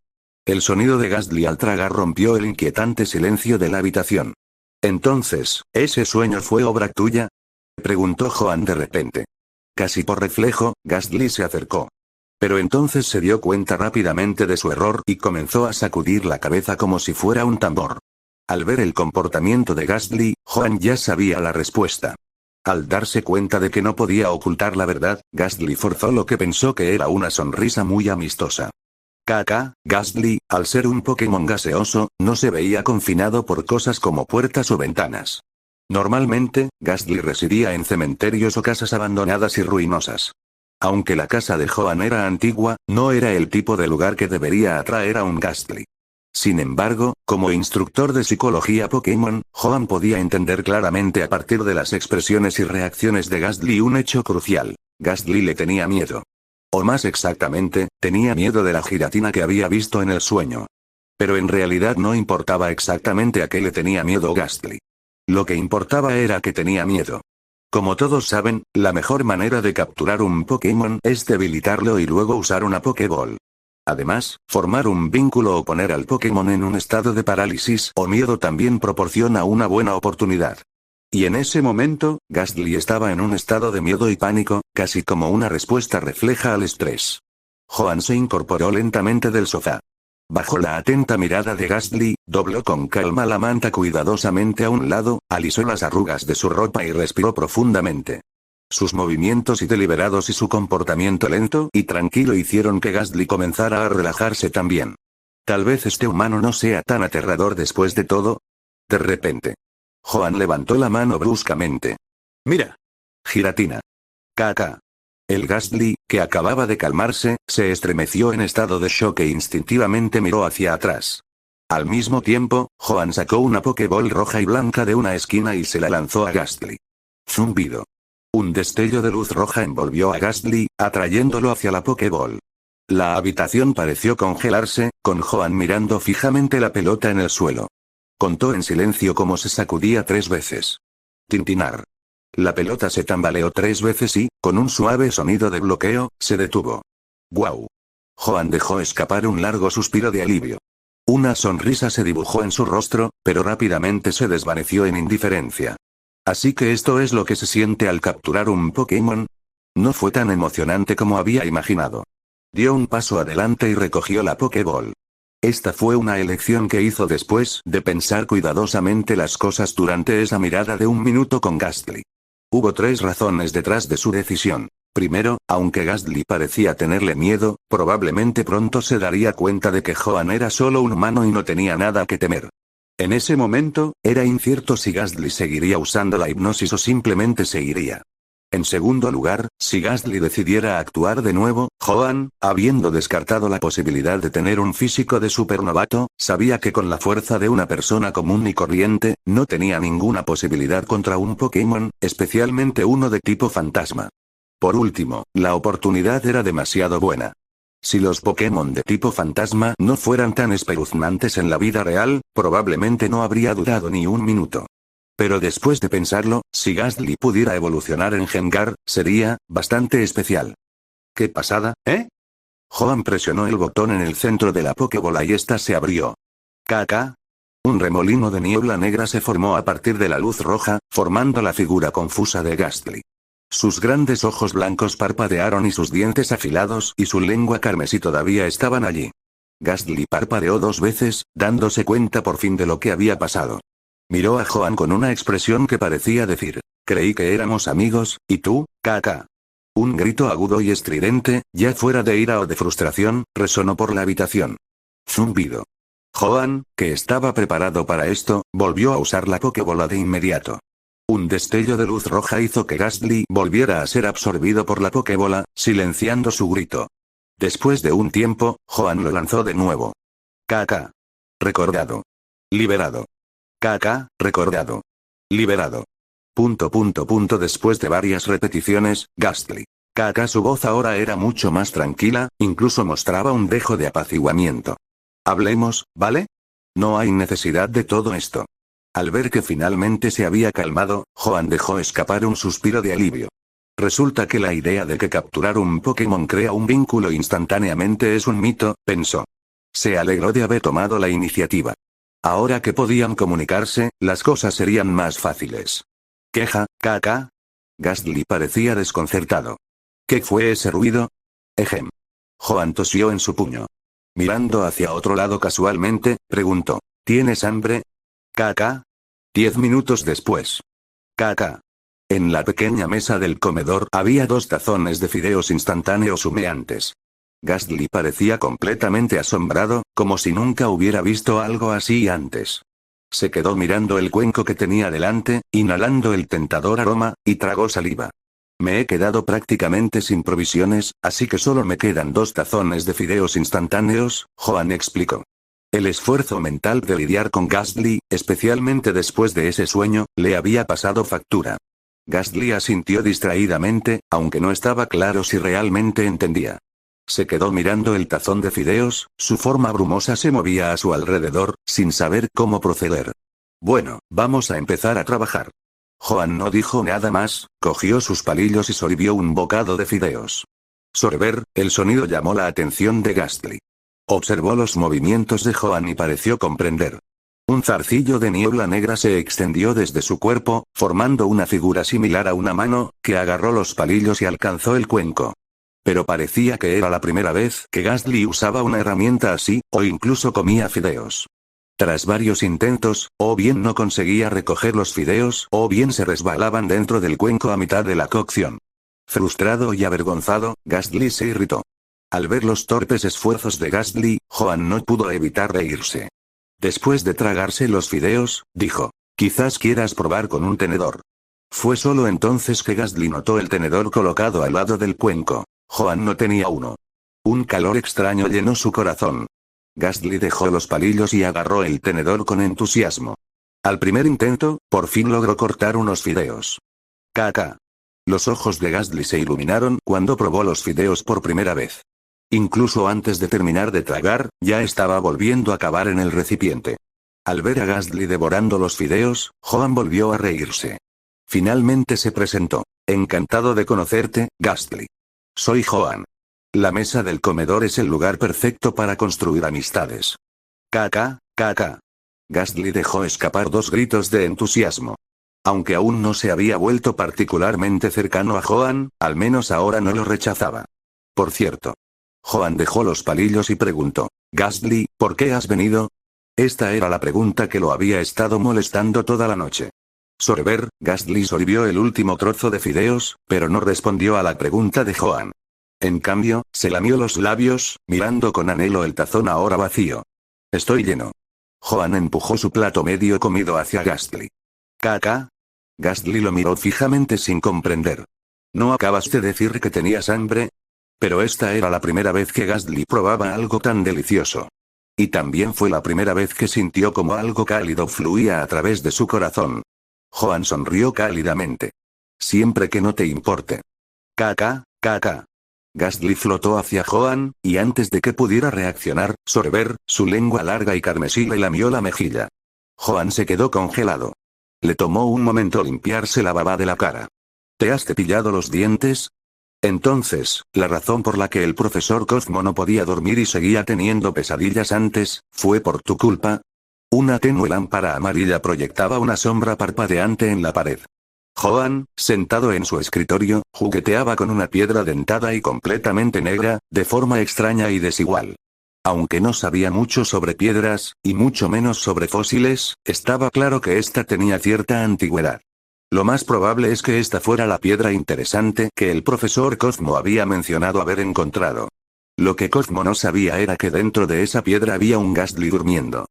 El sonido de Gastly al tragar rompió el inquietante silencio de la habitación. Entonces, ¿ese sueño fue obra tuya? Preguntó Joan de repente. Casi por reflejo, Gastly se acercó. Pero entonces se dio cuenta rápidamente de su error y comenzó a sacudir la cabeza como si fuera un tambor. Al ver el comportamiento de Gastly, Joan ya sabía la respuesta. Al darse cuenta de que no podía ocultar la verdad, Gastly forzó lo que pensó que era una sonrisa muy amistosa. Gastly, al ser un Pokémon gaseoso, no se veía confinado por cosas como puertas o ventanas. Normalmente, Gastly residía en cementerios o casas abandonadas y ruinosas. Aunque la casa de Joan era antigua, no era el tipo de lugar que debería atraer a un Gastly. Sin embargo, como instructor de psicología Pokémon, Joan podía entender claramente a partir de las expresiones y reacciones de Gastly un hecho crucial. Gastly le tenía miedo. O más exactamente, tenía miedo de la giratina que había visto en el sueño. Pero en realidad no importaba exactamente a qué le tenía miedo Gastly. Lo que importaba era que tenía miedo. Como todos saben, la mejor manera de capturar un Pokémon es debilitarlo y luego usar una Pokéball. Además, formar un vínculo o poner al Pokémon en un estado de parálisis o miedo también proporciona una buena oportunidad. Y en ese momento, Gastly estaba en un estado de miedo y pánico, casi como una respuesta refleja al estrés. Joan se incorporó lentamente del sofá. Bajo la atenta mirada de Gastly, dobló con calma la manta cuidadosamente a un lado, alisó las arrugas de su ropa y respiró profundamente. Sus movimientos deliberados y su comportamiento lento y tranquilo hicieron que Gastly comenzara a relajarse también. Tal vez este humano no sea tan aterrador después de todo. De repente, Joan levantó la mano bruscamente. ¡Mira! Giratina. El Gastly, que acababa de calmarse, se estremeció en estado de shock e instintivamente miró hacia atrás. Al mismo tiempo, Joan sacó una Pokéball roja y blanca de una esquina y se la lanzó a Gastly. Zumbido. Un destello de luz roja envolvió a Gastly, atrayéndolo hacia la Pokéball. La habitación pareció congelarse, con Joan mirando fijamente la pelota en el suelo. Contó en silencio cómo se sacudía 3 veces. Tintinar. La pelota se tambaleó 3 veces y, con un suave sonido de bloqueo, se detuvo. ¡Guau! Joan dejó escapar un largo suspiro de alivio. Una sonrisa se dibujó en su rostro, pero rápidamente se desvaneció en indiferencia. Así que esto es lo que se siente al capturar un Pokémon. No fue tan emocionante como había imaginado. Dio un paso adelante y recogió la Pokéball. Esta fue una elección que hizo después de pensar cuidadosamente las cosas durante esa mirada de un minuto con Gastly. Hubo 3 razones detrás de su decisión. Primero, aunque Gastly parecía tenerle miedo, probablemente pronto se daría cuenta de que Joan era solo un humano y no tenía nada que temer. En ese momento, era incierto si Gastly seguiría usando la hipnosis o simplemente seguiría. En segundo lugar, si Gastly decidiera actuar de nuevo, Joan, habiendo descartado la posibilidad de tener un físico de supernovato, sabía que con la fuerza de una persona común y corriente, no tenía ninguna posibilidad contra un Pokémon, especialmente uno de tipo fantasma. Por último, la oportunidad era demasiado buena. Si los Pokémon de tipo fantasma no fueran tan espeluznantes en la vida real, probablemente no habría dudado ni un minuto. Pero después de pensarlo, si Gastly pudiera evolucionar en Gengar, sería bastante especial. ¿Qué pasada, eh? Joan presionó el botón en el centro de la Pokébola y esta se abrió. Un remolino de niebla negra se formó a partir de la luz roja, formando la figura confusa de Gastly. Sus grandes ojos blancos parpadearon y sus dientes afilados y su lengua carmesí todavía estaban allí. Gastly parpadeó 2 veces, dándose cuenta por fin de lo que había pasado. Miró a Joan con una expresión que parecía decir, creí que éramos amigos, ¿y tú, Kaka? Un grito agudo y estridente, ya fuera de ira o de frustración, resonó por la habitación. Zumbido. Joan, que estaba preparado para esto, volvió a usar la Pokébola de inmediato. Un destello de luz roja hizo que Gastly volviera a ser absorbido por la Pokébola, silenciando su grito. Después de un tiempo, Joan lo lanzó de nuevo. Recordado. Liberado. Recordado. Liberado. Después de varias repeticiones, Gastly. Su voz ahora era mucho más tranquila, incluso mostraba un dejo de apaciguamiento. Hablemos, ¿vale? No hay necesidad de todo esto. Al ver que finalmente se había calmado, Joan dejó escapar un suspiro de alivio. Resulta que la idea de que capturar un Pokémon crea un vínculo instantáneamente es un mito, pensó. Se alegró de haber tomado la iniciativa. Ahora que podían comunicarse, las cosas serían más fáciles. ¿Queja, Gastly parecía desconcertado. ¿Qué fue ese ruido? Ejem. Joan tosió en su puño. Mirando hacia otro lado casualmente, preguntó. ¿Tienes hambre? ¿Caca? 10 minutos después. Caca. En la pequeña mesa del comedor había 2 tazones de fideos instantáneos humeantes. Ghastly parecía completamente asombrado, como si nunca hubiera visto algo así antes. Se quedó mirando el cuenco que tenía delante, inhalando el tentador aroma, y tragó saliva. Me he quedado prácticamente sin provisiones, así que solo me quedan 2 tazones de fideos instantáneos, Joan explicó. El esfuerzo mental de lidiar con Ghastly, especialmente después de ese sueño, le había pasado factura. Ghastly asintió distraídamente, aunque no estaba claro si realmente entendía. Se quedó mirando el tazón de fideos, su forma brumosa se movía a su alrededor, sin saber cómo proceder. Bueno, vamos a empezar a trabajar. Joan no dijo nada más, cogió sus palillos y sorbió un bocado de fideos. Sorber, el sonido llamó la atención de Ghastly. Observó los movimientos de Joan y pareció comprender. Un zarcillo de niebla negra se extendió desde su cuerpo, formando una figura similar a una mano, que agarró los palillos y alcanzó el cuenco. Pero parecía que era la primera vez que Ghastly usaba una herramienta así, o incluso comía fideos. Tras varios intentos, o bien no conseguía recoger los fideos, o bien se resbalaban dentro del cuenco a mitad de la cocción. Frustrado y avergonzado, Ghastly se irritó. Al ver los torpes esfuerzos de Ghastly, Joan no pudo evitar reírse. Después de tragarse los fideos, dijo, quizás quieras probar con un tenedor. Fue solo entonces que Ghastly notó el tenedor colocado al lado del cuenco. Joan no tenía uno. Un calor extraño llenó su corazón. Ghastly dejó los palillos y agarró el tenedor con entusiasmo. Al primer intento, por fin logró cortar unos fideos. Caca. Los ojos de Ghastly se iluminaron cuando probó los fideos por primera vez. Incluso antes de terminar de tragar, ya estaba volviendo a cavar en el recipiente. Al ver a Ghastly devorando los fideos, Joan volvió a reírse. Finalmente se presentó. Encantado de conocerte, Ghastly. Soy Joan. La mesa del comedor es el lugar perfecto para construir amistades. Caca, caca. Ghastly dejó escapar 2 gritos de entusiasmo. Aunque aún no se había vuelto particularmente cercano a Joan, al menos ahora no lo rechazaba. Por cierto. Joan dejó los palillos y preguntó, Ghastly, ¿por qué has venido? Esta era la pregunta que lo había estado molestando toda la noche. Sorber, Ghastly sorbió el último trozo de fideos, pero no respondió a la pregunta de Joan. En cambio, se lamió los labios, mirando con anhelo el tazón ahora vacío. Estoy lleno. Joan empujó su plato medio comido hacia Ghastly. ¿Caca? Ghastly lo miró fijamente sin comprender. ¿No acabas de decir que tenías hambre? Pero esta era la primera vez que Ghastly probaba algo tan delicioso. Y también fue la primera vez que sintió como algo cálido fluía a través de su corazón. Joan sonrió cálidamente. Siempre que no te importe. Caca, caca. Ghastly flotó hacia Joan, y antes de que pudiera reaccionar, sorber, su lengua larga y carmesí le lamió la mejilla. Joan se quedó congelado. Le tomó un momento limpiarse la baba de la cara. ¿Te has cepillado los dientes? Entonces, la razón por la que el profesor Cosmo no podía dormir y seguía teniendo pesadillas antes, ¿fue por tu culpa? Una tenue lámpara amarilla proyectaba una sombra parpadeante en la pared. Joan, sentado en su escritorio, jugueteaba con una piedra dentada y completamente negra, de forma extraña y desigual. Aunque no sabía mucho sobre piedras, y mucho menos sobre fósiles, estaba claro que esta tenía cierta antigüedad. Lo más probable es que esta fuera la piedra interesante que el profesor Cosmo había mencionado haber encontrado. Lo que Cosmo no sabía era que dentro de esa piedra había un Ghastly durmiendo.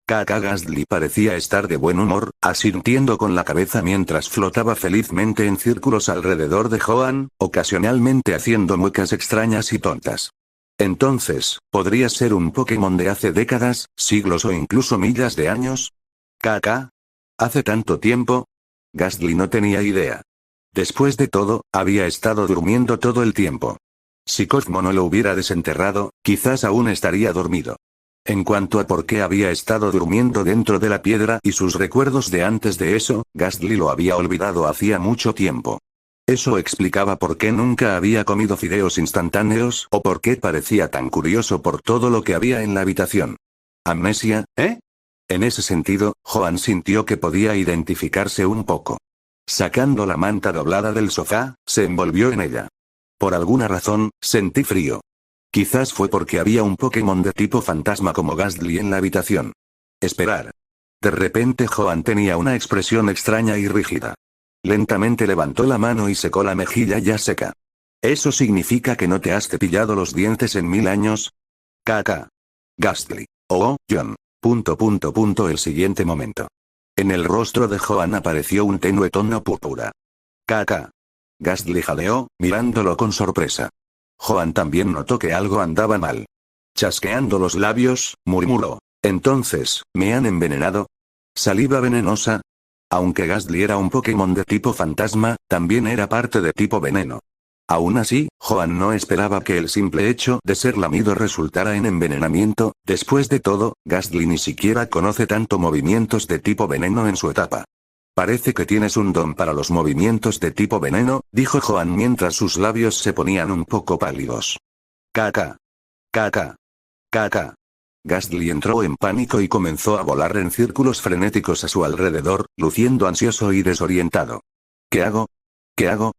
Ghastly parecía estar de buen humor, asintiendo con la cabeza mientras flotaba felizmente en círculos alrededor de Joan, ocasionalmente haciendo muecas extrañas y tontas. Entonces, ¿podría ser un Pokémon de hace décadas, siglos o incluso miles de años? ¿Hace tanto tiempo? Ghastly no tenía idea. Después de todo, había estado durmiendo todo el tiempo. Si Cosmo no lo hubiera desenterrado, quizás aún estaría dormido. En cuanto a por qué había estado durmiendo dentro de la piedra y sus recuerdos de antes de eso, Ghastly lo había olvidado hacía mucho tiempo. Eso explicaba por qué nunca había comido fideos instantáneos o por qué parecía tan curioso por todo lo que había en la habitación. ¿Amnesia, eh? En ese sentido, Joan sintió que podía identificarse un poco. Sacando la manta doblada del sofá, se envolvió en ella. Por alguna razón, sentí frío. Quizás fue porque había un Pokémon de tipo fantasma como Gastly en la habitación. Esperar. De repente Joan tenía una expresión extraña y rígida. Lentamente levantó la mano y secó la mejilla ya seca. ¿Eso significa que no te has cepillado los dientes en 1000 años? KK. Gastly. Oh, John. El siguiente momento. En el rostro de Joan apareció un tenue tono púrpura. KK. Gastly jadeó, mirándolo con sorpresa. Joan también notó que algo andaba mal. Chasqueando los labios, murmuró. Entonces, ¿me han envenenado? ¿Saliva venenosa? Aunque Gastly era un Pokémon de tipo fantasma, también era parte de tipo veneno. Aún así, Joan no esperaba que el simple hecho de ser lamido resultara en envenenamiento. Después de todo, Gastly ni siquiera conoce tanto movimientos de tipo veneno en su etapa. Parece que tienes un don para los movimientos de tipo veneno, dijo Joan mientras sus labios se ponían un poco pálidos. KK. KK. KK. Gastly entró en pánico y comenzó a volar en círculos frenéticos a su alrededor, luciendo ansioso y desorientado. ¿Qué hago? ¿Qué hago?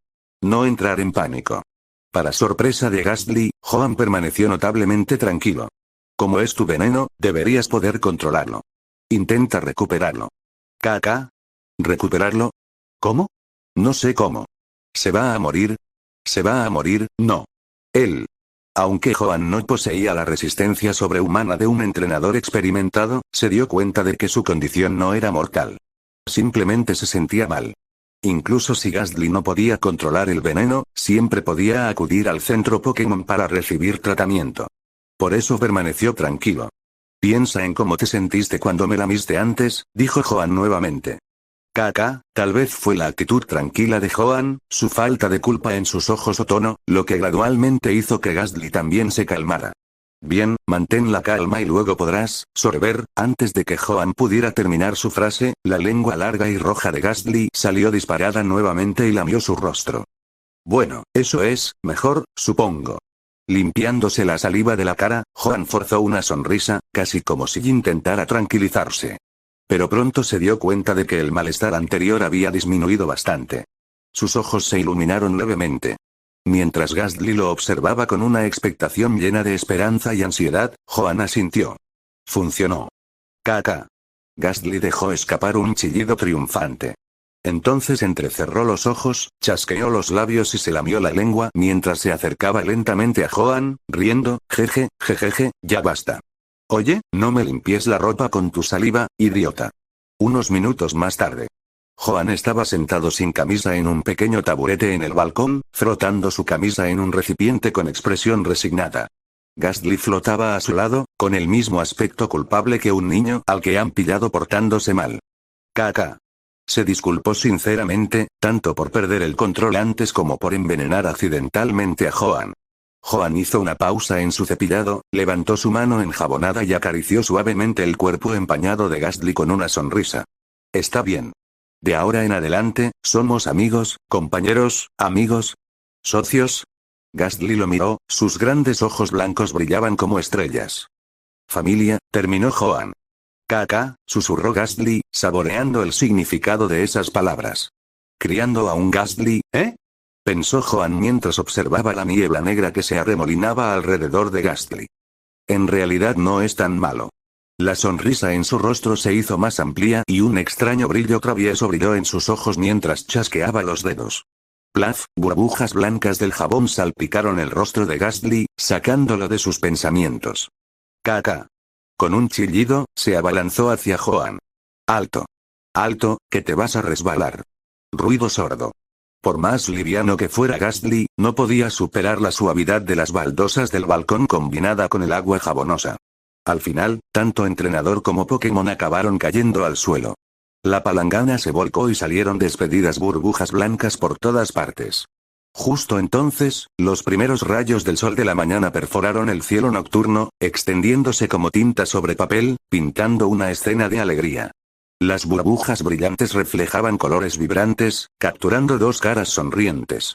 No entrar en pánico. Para sorpresa de Gastly, Joan permaneció notablemente tranquilo. Como es tu veneno, deberías poder controlarlo. Intenta recuperarlo. KK. ¿Recuperarlo? ¿Cómo? No sé cómo. ¿Se va a morir? ¿Se va a morir? No. Él. Aunque Joan no poseía la resistencia sobrehumana de un entrenador experimentado, se dio cuenta de que su condición no era mortal. Simplemente se sentía mal. Incluso si Gastly no podía controlar el veneno, siempre podía acudir al centro Pokémon para recibir tratamiento. Por eso permaneció tranquilo. Piensa en cómo te sentiste cuando me lamiste antes, dijo Joan nuevamente. KK, tal vez fue la actitud tranquila de Joan, su falta de culpa en sus ojos o tono, lo que gradualmente hizo que Gastly también se calmara. Bien, mantén la calma y luego podrás sorber. Antes de que Joan pudiera terminar su frase, la lengua larga y roja de Gastly salió disparada nuevamente y lamió su rostro. Bueno, eso es mejor, supongo. Limpiándose la saliva de la cara, Joan forzó una sonrisa, casi como si intentara tranquilizarse. Pero pronto se dio cuenta de que el malestar anterior había disminuido bastante. Sus ojos se iluminaron levemente. Mientras Gastly lo observaba con una expectación llena de esperanza y ansiedad, Joan asintió. Funcionó. KK. Gastly dejó escapar un chillido triunfante. Entonces entrecerró los ojos, chasqueó los labios y se lamió la lengua mientras se acercaba lentamente a Joan, riendo. Jeje, jejeje, ya basta. Oye, no me limpies la ropa con tu saliva, idiota. Unos minutos más tarde. Joan estaba sentado sin camisa en un pequeño taburete en el balcón, frotando su camisa en un recipiente con expresión resignada. Gastly flotaba a su lado, con el mismo aspecto culpable que un niño al que han pillado portándose mal. KK. Se disculpó sinceramente, tanto por perder el control antes como por envenenar accidentalmente a Joan. Joan hizo una pausa en su cepillado, levantó su mano enjabonada y acarició suavemente el cuerpo empañado de Gastly con una sonrisa. Está bien. De ahora en adelante, somos amigos, compañeros, amigos, socios. Gastly lo miró, sus grandes ojos blancos brillaban como estrellas. Familia, terminó Joan. KK, susurró Gastly, saboreando el significado de esas palabras. ¿Criando a un Gastly, eh? Pensó Joan mientras observaba la niebla negra que se arremolinaba alrededor de Gastly. En realidad no es tan malo. La sonrisa en su rostro se hizo más amplia y un extraño brillo travieso brilló en sus ojos mientras chasqueaba los dedos. Plaf, burbujas blancas del jabón salpicaron el rostro de Gastly, sacándolo de sus pensamientos. KK. Con un chillido, se abalanzó hacia Joan. Alto. Alto, que te vas a resbalar. Ruido sordo. Por más liviano que fuera Gastly, no podía superar la suavidad de las baldosas del balcón combinada con el agua jabonosa. Al final, tanto entrenador como Pokémon acabaron cayendo al suelo. La palangana se volcó y salieron despedidas burbujas blancas por todas partes. Justo entonces, los primeros rayos del sol de la mañana perforaron el cielo nocturno, extendiéndose como tinta sobre papel, pintando una escena de alegría. Las burbujas brillantes reflejaban colores vibrantes, capturando dos caras sonrientes.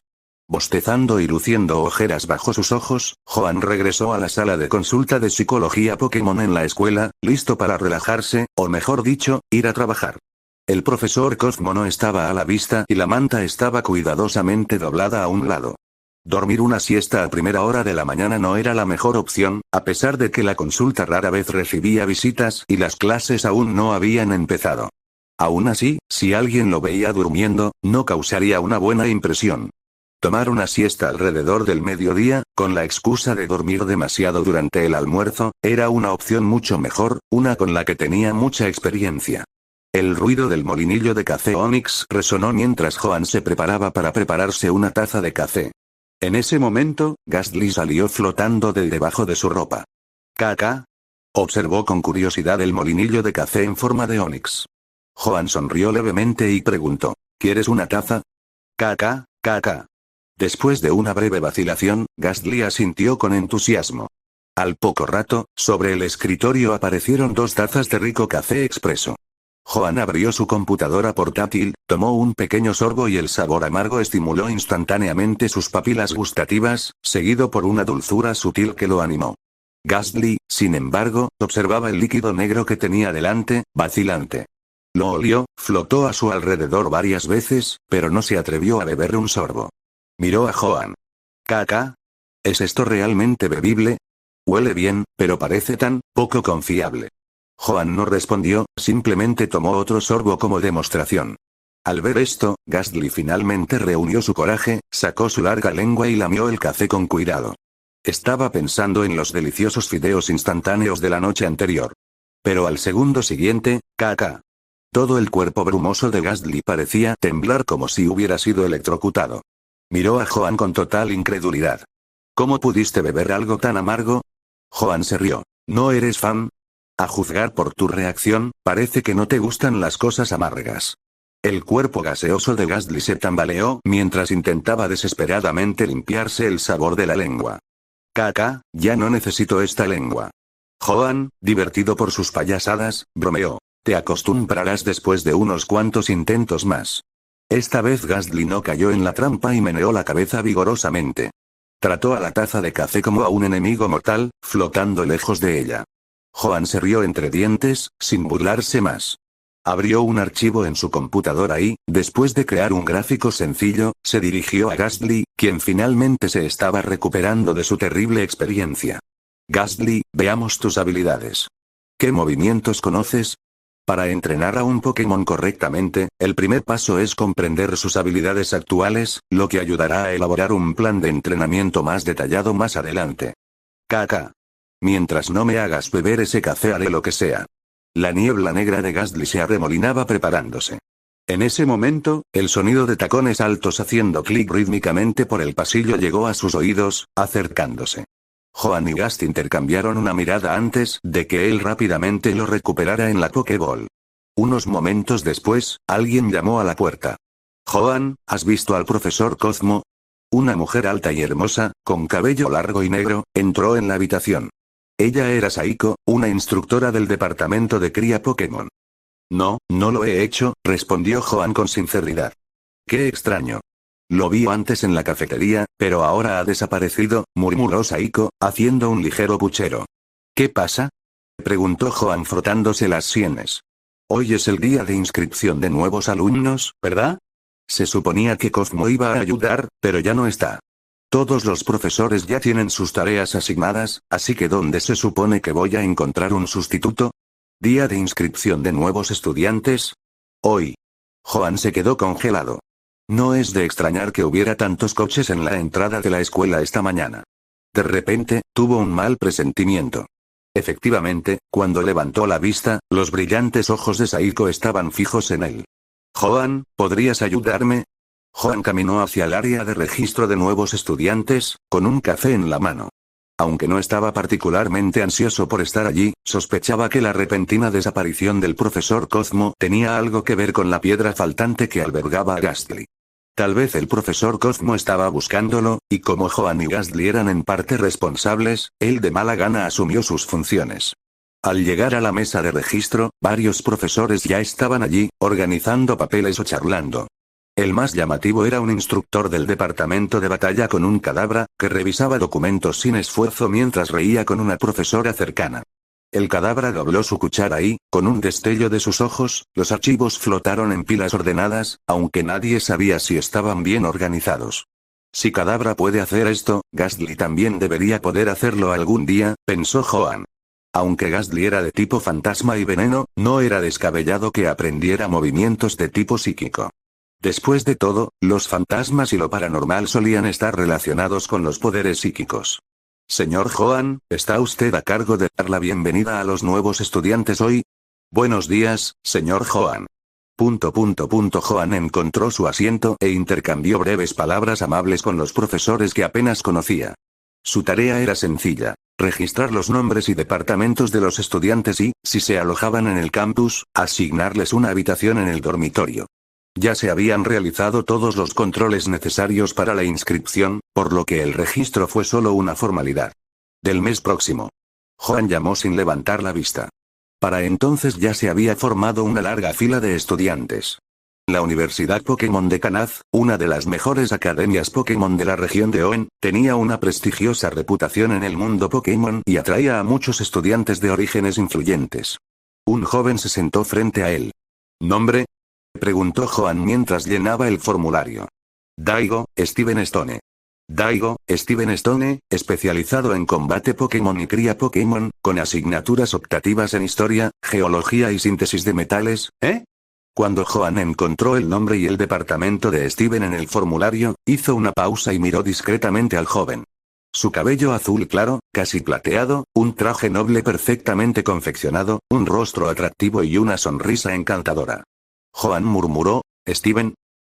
Bostezando y luciendo ojeras bajo sus ojos, Joan regresó a la sala de consulta de psicología Pokémon en la escuela, listo para relajarse, o mejor dicho, ir a trabajar. El profesor Cosmo no estaba a la vista y la manta estaba cuidadosamente doblada a un lado. Dormir una siesta a primera hora de la mañana no era la mejor opción, a pesar de que la consulta rara vez recibía visitas y las clases aún no habían empezado. Aún así, si alguien lo veía durmiendo, no causaría una buena impresión. Tomar una siesta alrededor del mediodía, con la excusa de dormir demasiado durante el almuerzo, era una opción mucho mejor, una con la que tenía mucha experiencia. El ruido del molinillo de café Onyx resonó mientras Joan se preparaba para prepararse una taza de café. En ese momento, Ghastly salió flotando de debajo de su ropa. «¿Caca?», observó con curiosidad el molinillo de café en forma de Onyx. Joan sonrió levemente y preguntó: «¿Quieres una taza?». «Caca, caca». Después de una breve vacilación, Ghastly asintió con entusiasmo. Al poco rato, sobre el escritorio aparecieron 2 tazas de rico café expreso. Joan abrió su computadora portátil, tomó un pequeño sorbo y el sabor amargo estimuló instantáneamente sus papilas gustativas, seguido por una dulzura sutil que lo animó. Ghastly, sin embargo, observaba el líquido negro que tenía delante, vacilante. Lo olió, flotó a su alrededor varias veces, pero no se atrevió a beber un sorbo. Miró a Joan. «¿Caca? ¿Es esto realmente bebible? Huele bien, pero parece tan poco confiable». Joan no respondió, simplemente tomó otro sorbo como demostración. Al ver esto, Ghastly finalmente reunió su coraje, sacó su larga lengua y lamió el café con cuidado. Estaba pensando en los deliciosos fideos instantáneos de la noche anterior. Pero al segundo siguiente, caca. Todo el cuerpo brumoso de Ghastly parecía temblar como si hubiera sido electrocutado. Miró a Joan con total incredulidad. «¿Cómo pudiste beber algo tan amargo?». Joan se rió. «¿No eres fan? A juzgar por tu reacción, parece que no te gustan las cosas amargas». El cuerpo gaseoso de Ghastly se tambaleó mientras intentaba desesperadamente limpiarse el sabor de la lengua. «Caca, ya no necesito esta lengua». Joan, divertido por sus payasadas, bromeó. «Te acostumbrarás después de unos cuantos intentos más». Esta vez Ghastly no cayó en la trampa y meneó la cabeza vigorosamente. Trató a la taza de café como a un enemigo mortal, flotando lejos de ella. Joan se rió entre dientes, sin burlarse más. Abrió un archivo en su computadora y, después de crear un gráfico sencillo, se dirigió a Ghastly, quien finalmente se estaba recuperando de su terrible experiencia. «Ghastly, veamos tus habilidades. ¿Qué movimientos conoces?». Para entrenar a un Pokémon correctamente, el primer paso es comprender sus habilidades actuales, lo que ayudará a elaborar un plan de entrenamiento más detallado más adelante. «Caca. Mientras no me hagas beber ese café haré lo que sea». La niebla negra de Ghastly se arremolinaba preparándose. En ese momento, el sonido de tacones altos haciendo clic rítmicamente por el pasillo llegó a sus oídos, acercándose. Joan y Gast intercambiaron una mirada antes de que él rápidamente lo recuperara en la Pokéball. Unos momentos después, alguien llamó a la puerta. «Joan, ¿has visto al profesor Cosmo?». Una mujer alta y hermosa, con cabello largo y negro, entró en la habitación. Ella era Saiko, una instructora del departamento de cría Pokémon. «No, no lo he hecho», respondió Joan con sinceridad. «Qué extraño. Lo vi antes en la cafetería, pero ahora ha desaparecido», murmuró Saiko, haciendo un ligero puchero. «¿Qué pasa?», preguntó Joan frotándose las sienes. «Hoy es el día de inscripción de nuevos alumnos, ¿verdad? Se suponía que Cosmo iba a ayudar, pero ya no está. Todos los profesores ya tienen sus tareas asignadas, así que ¿dónde se supone que voy a encontrar un sustituto? Día de inscripción de nuevos estudiantes. Hoy». Joan se quedó congelado. No es de extrañar que hubiera tantos coches en la entrada de la escuela esta mañana. De repente, tuvo un mal presentimiento. Efectivamente, cuando levantó la vista, los brillantes ojos de Saiko estaban fijos en él. «Joan, ¿podrías ayudarme?». Joan caminó hacia el área de registro de nuevos estudiantes, con un café en la mano. Aunque no estaba particularmente ansioso por estar allí, sospechaba que la repentina desaparición del profesor Cosmo tenía algo que ver con la piedra faltante que albergaba a Ghastly. Tal vez el profesor Cosmo estaba buscándolo, y como Joan y Ghastly eran en parte responsables, él de mala gana asumió sus funciones. Al llegar a la mesa de registro, varios profesores ya estaban allí, organizando papeles o charlando. El más llamativo era un instructor del departamento de batalla con un cadabra, que revisaba documentos sin esfuerzo mientras reía con una profesora cercana. El cadabra dobló su cuchara y, con un destello de sus ojos, los archivos flotaron en pilas ordenadas, aunque nadie sabía si estaban bien organizados. Si Kadabra puede hacer esto, Gastly también debería poder hacerlo algún día, pensó Joan. Aunque Gastly era de tipo fantasma y veneno, no era descabellado que aprendiera movimientos de tipo psíquico. Después de todo, los fantasmas y lo paranormal solían estar relacionados con los poderes psíquicos. Señor Joan, ¿está usted a cargo de dar la bienvenida a los nuevos estudiantes hoy? Buenos días, señor Joan. Joan encontró su asiento e intercambió breves palabras amables con los profesores que apenas conocía. Su tarea era sencilla: registrar los nombres y departamentos de los estudiantes y, si se alojaban en el campus, asignarles una habitación en el dormitorio. Ya se habían realizado todos los controles necesarios para la inscripción, por lo que el registro fue solo una formalidad. Del mes próximo. Joan llamó sin levantar la vista. Para entonces ya se había formado una larga fila de estudiantes. La Universidad Pokémon de Kanaz, una de las mejores academias Pokémon de la región de Hoenn, tenía una prestigiosa reputación en el mundo Pokémon y atraía a muchos estudiantes de orígenes influyentes. Un joven se sentó frente a él. ¿Nombre?, preguntó Joan mientras llenaba el formulario. Daigo, Steven Stone. Daigo, Steven Stone, especializado en combate Pokémon y cría Pokémon, con asignaturas optativas en historia, geología y síntesis de metales, ¿eh? Cuando Joan encontró el nombre y el departamento de Steven en el formulario, hizo una pausa y miró discretamente al joven. Su cabello azul claro, casi plateado, un traje noble perfectamente confeccionado, un rostro atractivo y una sonrisa encantadora. Joan murmuró: ¿Steven?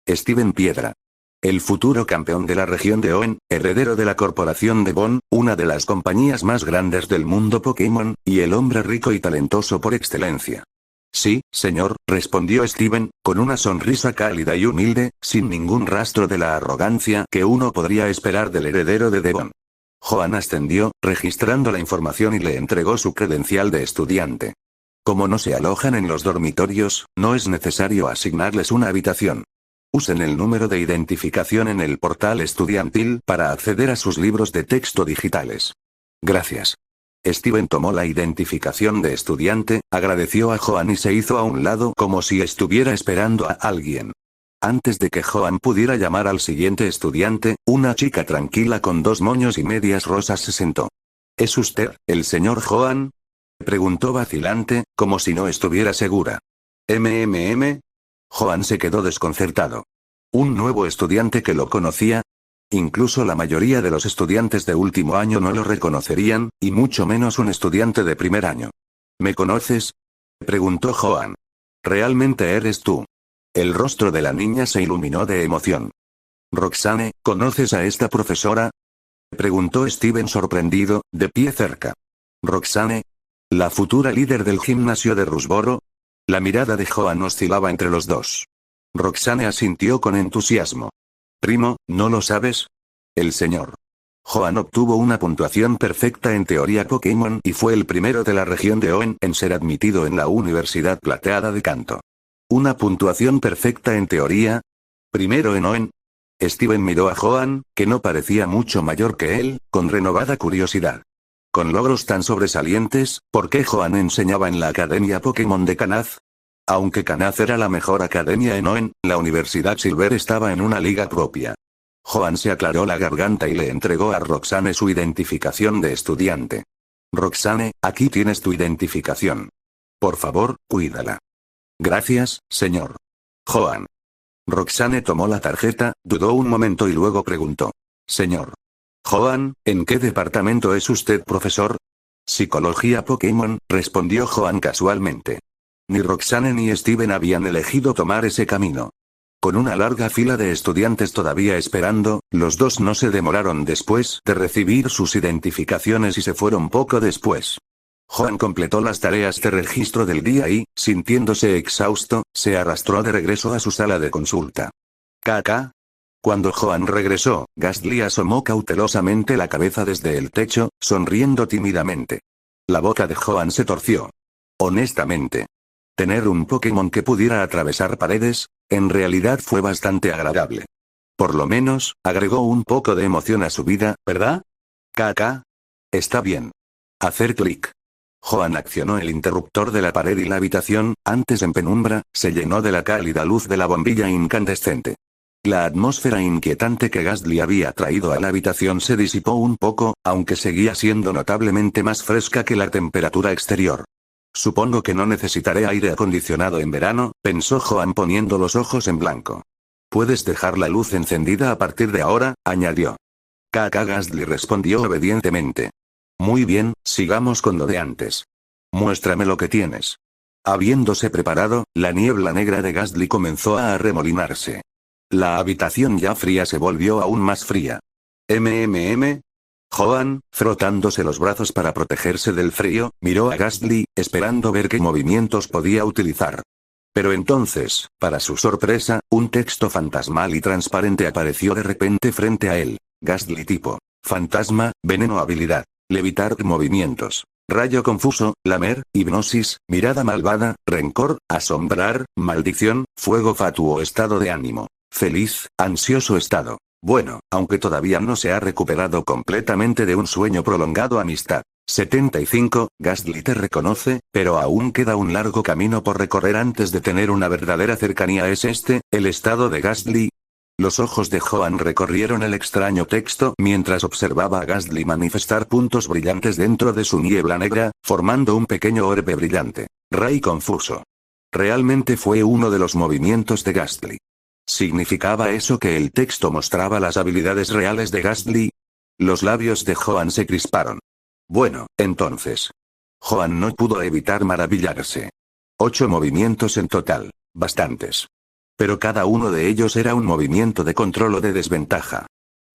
Steven Piedra. El futuro campeón de la región de Hoenn, heredero de la corporación de Bon, una de las compañías más grandes del mundo Pokémon, y el hombre rico y talentoso por excelencia. Sí, señor, respondió Steven, con una sonrisa cálida y humilde, sin ningún rastro de la arrogancia que uno podría esperar del heredero de Devon. Joan ascendió, registrando la información y le entregó su credencial de estudiante. Como no se alojan en los dormitorios, no es necesario asignarles una habitación. Usen el número de identificación en el portal estudiantil para acceder a sus libros de texto digitales. Gracias. Steven tomó la identificación de estudiante, agradeció a Joan y se hizo a un lado como si estuviera esperando a alguien. Antes de que Joan pudiera llamar al siguiente estudiante, una chica tranquila con 2 moños y medias rosas se sentó. ¿Es usted, el señor Joan?, preguntó vacilante, como si no estuviera segura. Joan se quedó desconcertado. ¿Un nuevo estudiante que lo conocía? Incluso la mayoría de los estudiantes de último año no lo reconocerían, y mucho menos un estudiante de primer año. ¿Me conoces?, preguntó Joan. ¿Realmente eres tú? El rostro de la niña se iluminó de emoción. Roxane, ¿conoces a esta profesora?, preguntó Steven sorprendido, de pie cerca. ¿Roxane? ¿La futura líder del gimnasio de Rusboro? La mirada de Joan oscilaba entre los dos. Roxane asintió con entusiasmo. Primo, ¿no lo sabes? El señor Joan obtuvo una puntuación perfecta en teoría Pokémon y fue el primero de la región de Hoenn en ser admitido en la Universidad Plateada de Kanto. ¿Una puntuación perfecta en teoría? ¿Primero en Hoenn? Steven miró a Joan, que no parecía mucho mayor que él, con renovada curiosidad. Con logros tan sobresalientes, ¿por qué Joan enseñaba en la Academia Pokémon de Kanaz? Aunque Kanaz era la mejor academia en Hoenn, la Universidad Silver estaba en una liga propia. Joan se aclaró la garganta y le entregó a Roxane su identificación de estudiante. Roxane, aquí tienes tu identificación. Por favor, cuídala. Gracias, señor Joan. Roxane tomó la tarjeta, dudó un momento y luego preguntó. Señor Joan, ¿en qué departamento es usted profesor? Psicología Pokémon, respondió Joan casualmente. Ni Roxane ni Steven habían elegido tomar ese camino. Con una larga fila de estudiantes todavía esperando, los dos no se demoraron después de recibir sus identificaciones y se fueron poco después. Joan completó las tareas de registro del día y, sintiéndose exhausto, se arrastró de regreso a su sala de consulta. ¿Caca? Cuando Joan regresó, Gastly asomó cautelosamente la cabeza desde el techo, sonriendo tímidamente. La boca de Joan se torció. Honestamente, tener un Pokémon que pudiera atravesar paredes, en realidad fue bastante agradable. Por lo menos, agregó un poco de emoción a su vida, ¿verdad? ¿Caca? Está bien. Hacer clic. Joan accionó el interruptor de la pared y la habitación, antes en penumbra, se llenó de la cálida luz de la bombilla incandescente. La atmósfera inquietante que Ghastly había traído a la habitación se disipó un poco, aunque seguía siendo notablemente más fresca que la temperatura exterior. Supongo que no necesitaré aire acondicionado en verano, pensó Joan poniendo los ojos en blanco. Puedes dejar la luz encendida a partir de ahora, añadió. Ghastly respondió obedientemente. Muy bien, sigamos con lo de antes. Muéstrame lo que tienes. Habiéndose preparado, la niebla negra de Ghastly comenzó a arremolinarse. La habitación ya fría se volvió aún más fría. Joan, frotándose los brazos para protegerse del frío, miró a Ghastly, esperando ver qué movimientos podía utilizar. Pero entonces, para su sorpresa, un texto fantasmal y transparente apareció de repente frente a él. Ghastly tipo. Fantasma, veneno habilidad. Levitar movimientos. Rayo confuso, lamer, hipnosis, mirada malvada, rencor, asombrar, maldición, fuego fatuo estado de ánimo. Feliz, ansioso estado. Bueno, aunque todavía no se ha recuperado completamente de un sueño prolongado amistad. 75, Ghastly te reconoce, pero aún queda un largo camino por recorrer antes de tener una verdadera cercanía. ¿Es este, el estado de Ghastly? Los ojos de Joan recorrieron el extraño texto mientras observaba a Ghastly manifestar puntos brillantes dentro de su niebla negra, formando un pequeño orbe brillante. Ray confuso. Realmente fue uno de los movimientos de Ghastly. ¿Significaba eso que el texto mostraba las habilidades reales de Ghastly? Los labios de Joan se crisparon. Bueno, entonces. Joan no pudo evitar maravillarse. 8 movimientos en total. Bastantes. Pero cada uno de ellos era un movimiento de control o de desventaja.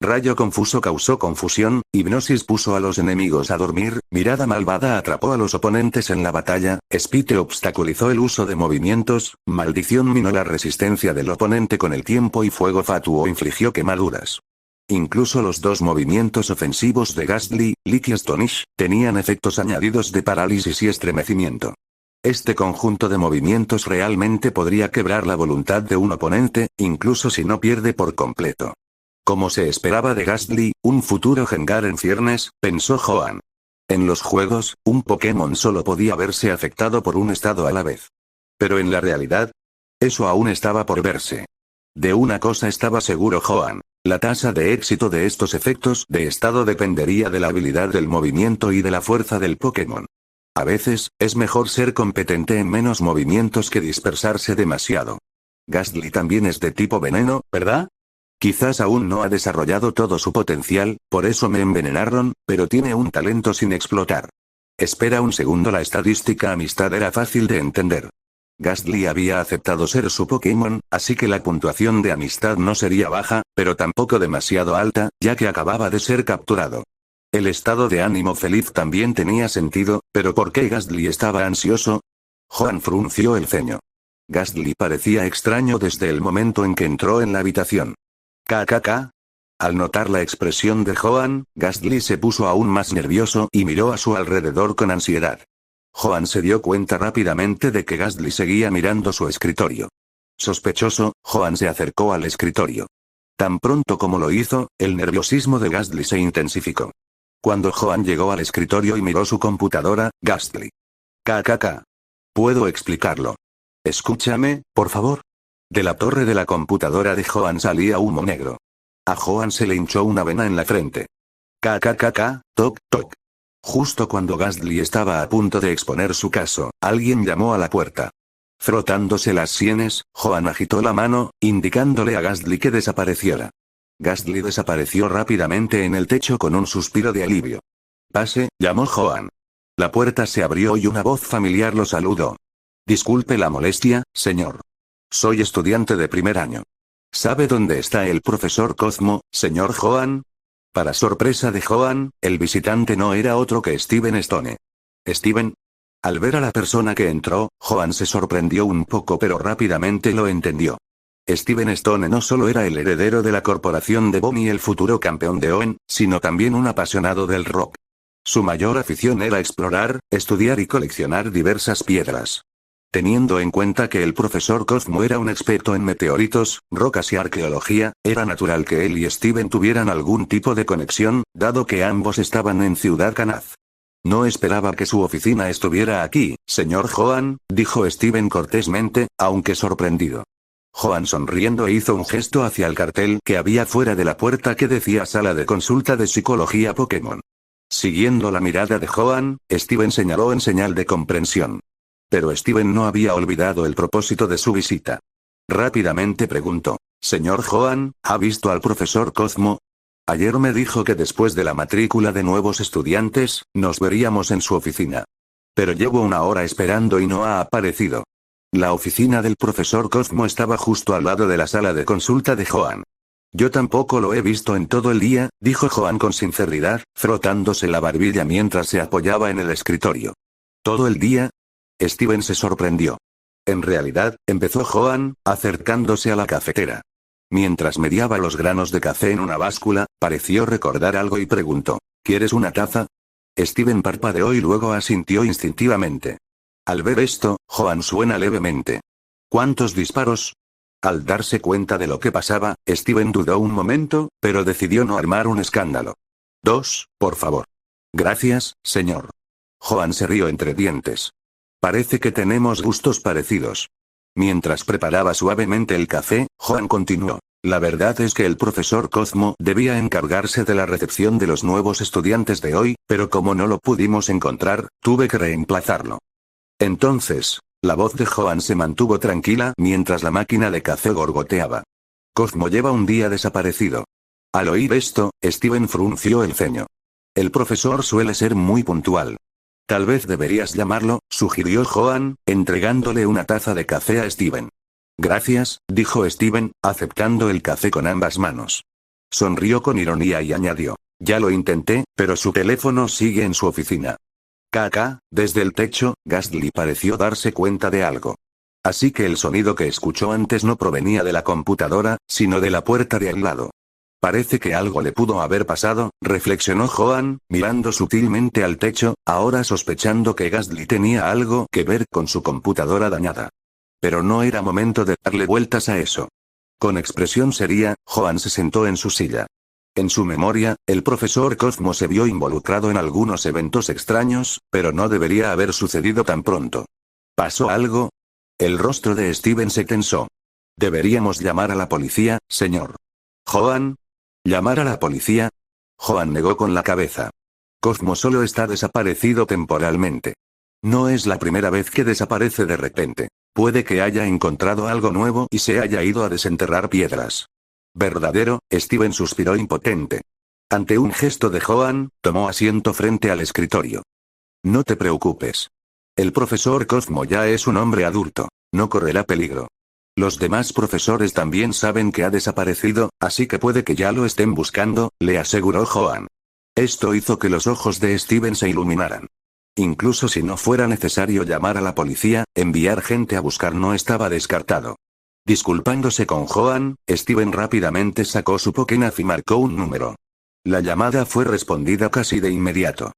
Rayo confuso causó confusión, hipnosis puso a los enemigos a dormir, mirada malvada atrapó a los oponentes en la batalla, espite obstaculizó el uso de movimientos, maldición minó la resistencia del oponente con el tiempo y fuego fatuo infligió quemaduras. Incluso los 2 movimientos ofensivos de Ghastly, Lick y Astonish, tenían efectos añadidos de parálisis y estremecimiento. Este conjunto de movimientos realmente podría quebrar la voluntad de un oponente, incluso si no pierde por completo. Como se esperaba de Ghastly, un futuro Gengar en ciernes, pensó Joan. En los juegos, un Pokémon solo podía verse afectado por un estado a la vez. Pero en la realidad, eso aún estaba por verse. De una cosa estaba seguro Joan. La tasa de éxito de estos efectos de estado dependería de la habilidad del movimiento y de la fuerza del Pokémon. A veces, es mejor ser competente en menos movimientos que dispersarse demasiado. Ghastly también es de tipo veneno, ¿verdad? Quizás aún no ha desarrollado todo su potencial, por eso me envenenaron, pero tiene un talento sin explotar. Espera un segundo, la estadística amistad era fácil de entender. Ghastly había aceptado ser su Pokémon, así que la puntuación de amistad no sería baja, pero tampoco demasiado alta, ya que acababa de ser capturado. El estado de ánimo feliz también tenía sentido, pero ¿por qué Ghastly estaba ansioso? Joan frunció el ceño. Ghastly parecía extraño desde el momento en que entró en la habitación. KKK. Al notar la expresión de Joan, Ghastly se puso aún más nervioso y miró a su alrededor con ansiedad. Joan se dio cuenta rápidamente de que Ghastly seguía mirando su escritorio. Sospechoso, Joan se acercó al escritorio. Tan pronto como lo hizo, el nerviosismo de Ghastly se intensificó. Cuando Joan llegó al escritorio y miró su computadora, Ghastly. KKK. ¿Puedo explicarlo? Escúchame, por favor. De la torre de la computadora de Joan salía humo negro. A Joan se le hinchó una vena en la frente. KKKK, toc, toc. Justo cuando Ghastly estaba a punto de exponer su caso, alguien llamó a la puerta. Frotándose las sienes, Joan agitó la mano, indicándole a Ghastly que desapareciera. Ghastly desapareció rápidamente en el techo con un suspiro de alivio. Pase, llamó Joan. La puerta se abrió y una voz familiar lo saludó. Disculpe la molestia, señor. Soy estudiante de primer año. ¿Sabe dónde está el profesor Cosmo, señor Joan? Para sorpresa de Joan, el visitante no era otro que Steven Stone. ¿Steven? Al ver a la persona que entró, Joan se sorprendió un poco pero rápidamente lo entendió. Steven Stone no solo era el heredero de la corporación de Bonnie y el futuro campeón de Owen, sino también un apasionado del rock. Su mayor afición era explorar, estudiar y coleccionar diversas piedras. Teniendo en cuenta que el profesor Cosmo era un experto en meteoritos, rocas y arqueología, era natural que él y Steven tuvieran algún tipo de conexión, dado que ambos estaban en Ciudad Canaz. No esperaba que su oficina estuviera aquí, señor Joan, dijo Steven cortésmente, aunque sorprendido. Joan sonriendo hizo un gesto hacia el cartel que había fuera de la puerta que decía Sala de Consulta de Psicología Pokémon. Siguiendo la mirada de Joan, Steven señaló en señal de comprensión. Pero Steven no había olvidado el propósito de su visita. Rápidamente preguntó: «Señor Joan, ¿ha visto al profesor Cosmo? Ayer me dijo que después de la matrícula de nuevos estudiantes, nos veríamos en su oficina. Pero llevo una hora esperando y no ha aparecido». La oficina del profesor Cosmo estaba justo al lado de la sala de consulta de Joan. «Yo tampoco lo he visto en todo el día», dijo Joan con sinceridad, frotándose la barbilla mientras se apoyaba en el escritorio. «¿Todo el día?». Steven se sorprendió. «En realidad», empezó Joan, acercándose a la cafetera. Mientras mediaba los granos de café en una báscula, pareció recordar algo y preguntó: «¿Quieres una taza?». Steven parpadeó y luego asintió instintivamente. Al ver esto, Joan suena levemente. «¿Cuántos disparos?». Al darse cuenta de lo que pasaba, Steven dudó un momento, pero decidió no armar un escándalo. «2, por favor». «Gracias, señor». Joan se rió entre dientes. «Parece que tenemos gustos parecidos». Mientras preparaba suavemente el café, Joan continuó: «La verdad es que el profesor Cosmo debía encargarse de la recepción de los nuevos estudiantes de hoy, pero como no lo pudimos encontrar, tuve que reemplazarlo». Entonces, la voz de Joan se mantuvo tranquila mientras la máquina de café gorgoteaba. «Cosmo lleva un día desaparecido». Al oír esto, Steven frunció el ceño. «El profesor suele ser muy puntual». «Tal vez deberías llamarlo», sugirió Joan, entregándole una taza de café a Steven. «Gracias», dijo Steven, aceptando el café con ambas manos. Sonrió con ironía y añadió: «Ya lo intenté, pero su teléfono sigue en su oficina». Desde el techo, Gastly pareció darse cuenta de algo. Así que el sonido que escuchó antes no provenía de la computadora, sino de la puerta de al lado. Parece que algo le pudo haber pasado, reflexionó Joan, mirando sutilmente al techo, ahora sospechando que Gastly tenía algo que ver con su computadora dañada. Pero no era momento de darle vueltas a eso. Con expresión seria, Joan se sentó en su silla. En su memoria, el profesor Cosmo se vio involucrado en algunos eventos extraños, pero no debería haber sucedido tan pronto. ¿Pasó algo? El rostro de Steven se tensó. «Deberíamos llamar a la policía, señor». «¿Joan? ¿Llamar a la policía?». Joan negó con la cabeza. «Cosmo solo está desaparecido temporalmente. No es la primera vez que desaparece de repente. Puede que haya encontrado algo nuevo y se haya ido a desenterrar piedras». «¿Verdadero?». Steven suspiró impotente. Ante un gesto de Joan, tomó asiento frente al escritorio. «No te preocupes. El profesor Cosmo ya es un hombre adulto. No correrá peligro. Los demás profesores también saben que ha desaparecido, así que puede que ya lo estén buscando», le aseguró Joan. Esto hizo que los ojos de Steven se iluminaran. Incluso si no fuera necesario llamar a la policía, enviar gente a buscar no estaba descartado. Disculpándose con Joan, Steven rápidamente sacó su Pokénaf y marcó un número. La llamada fue respondida casi de inmediato.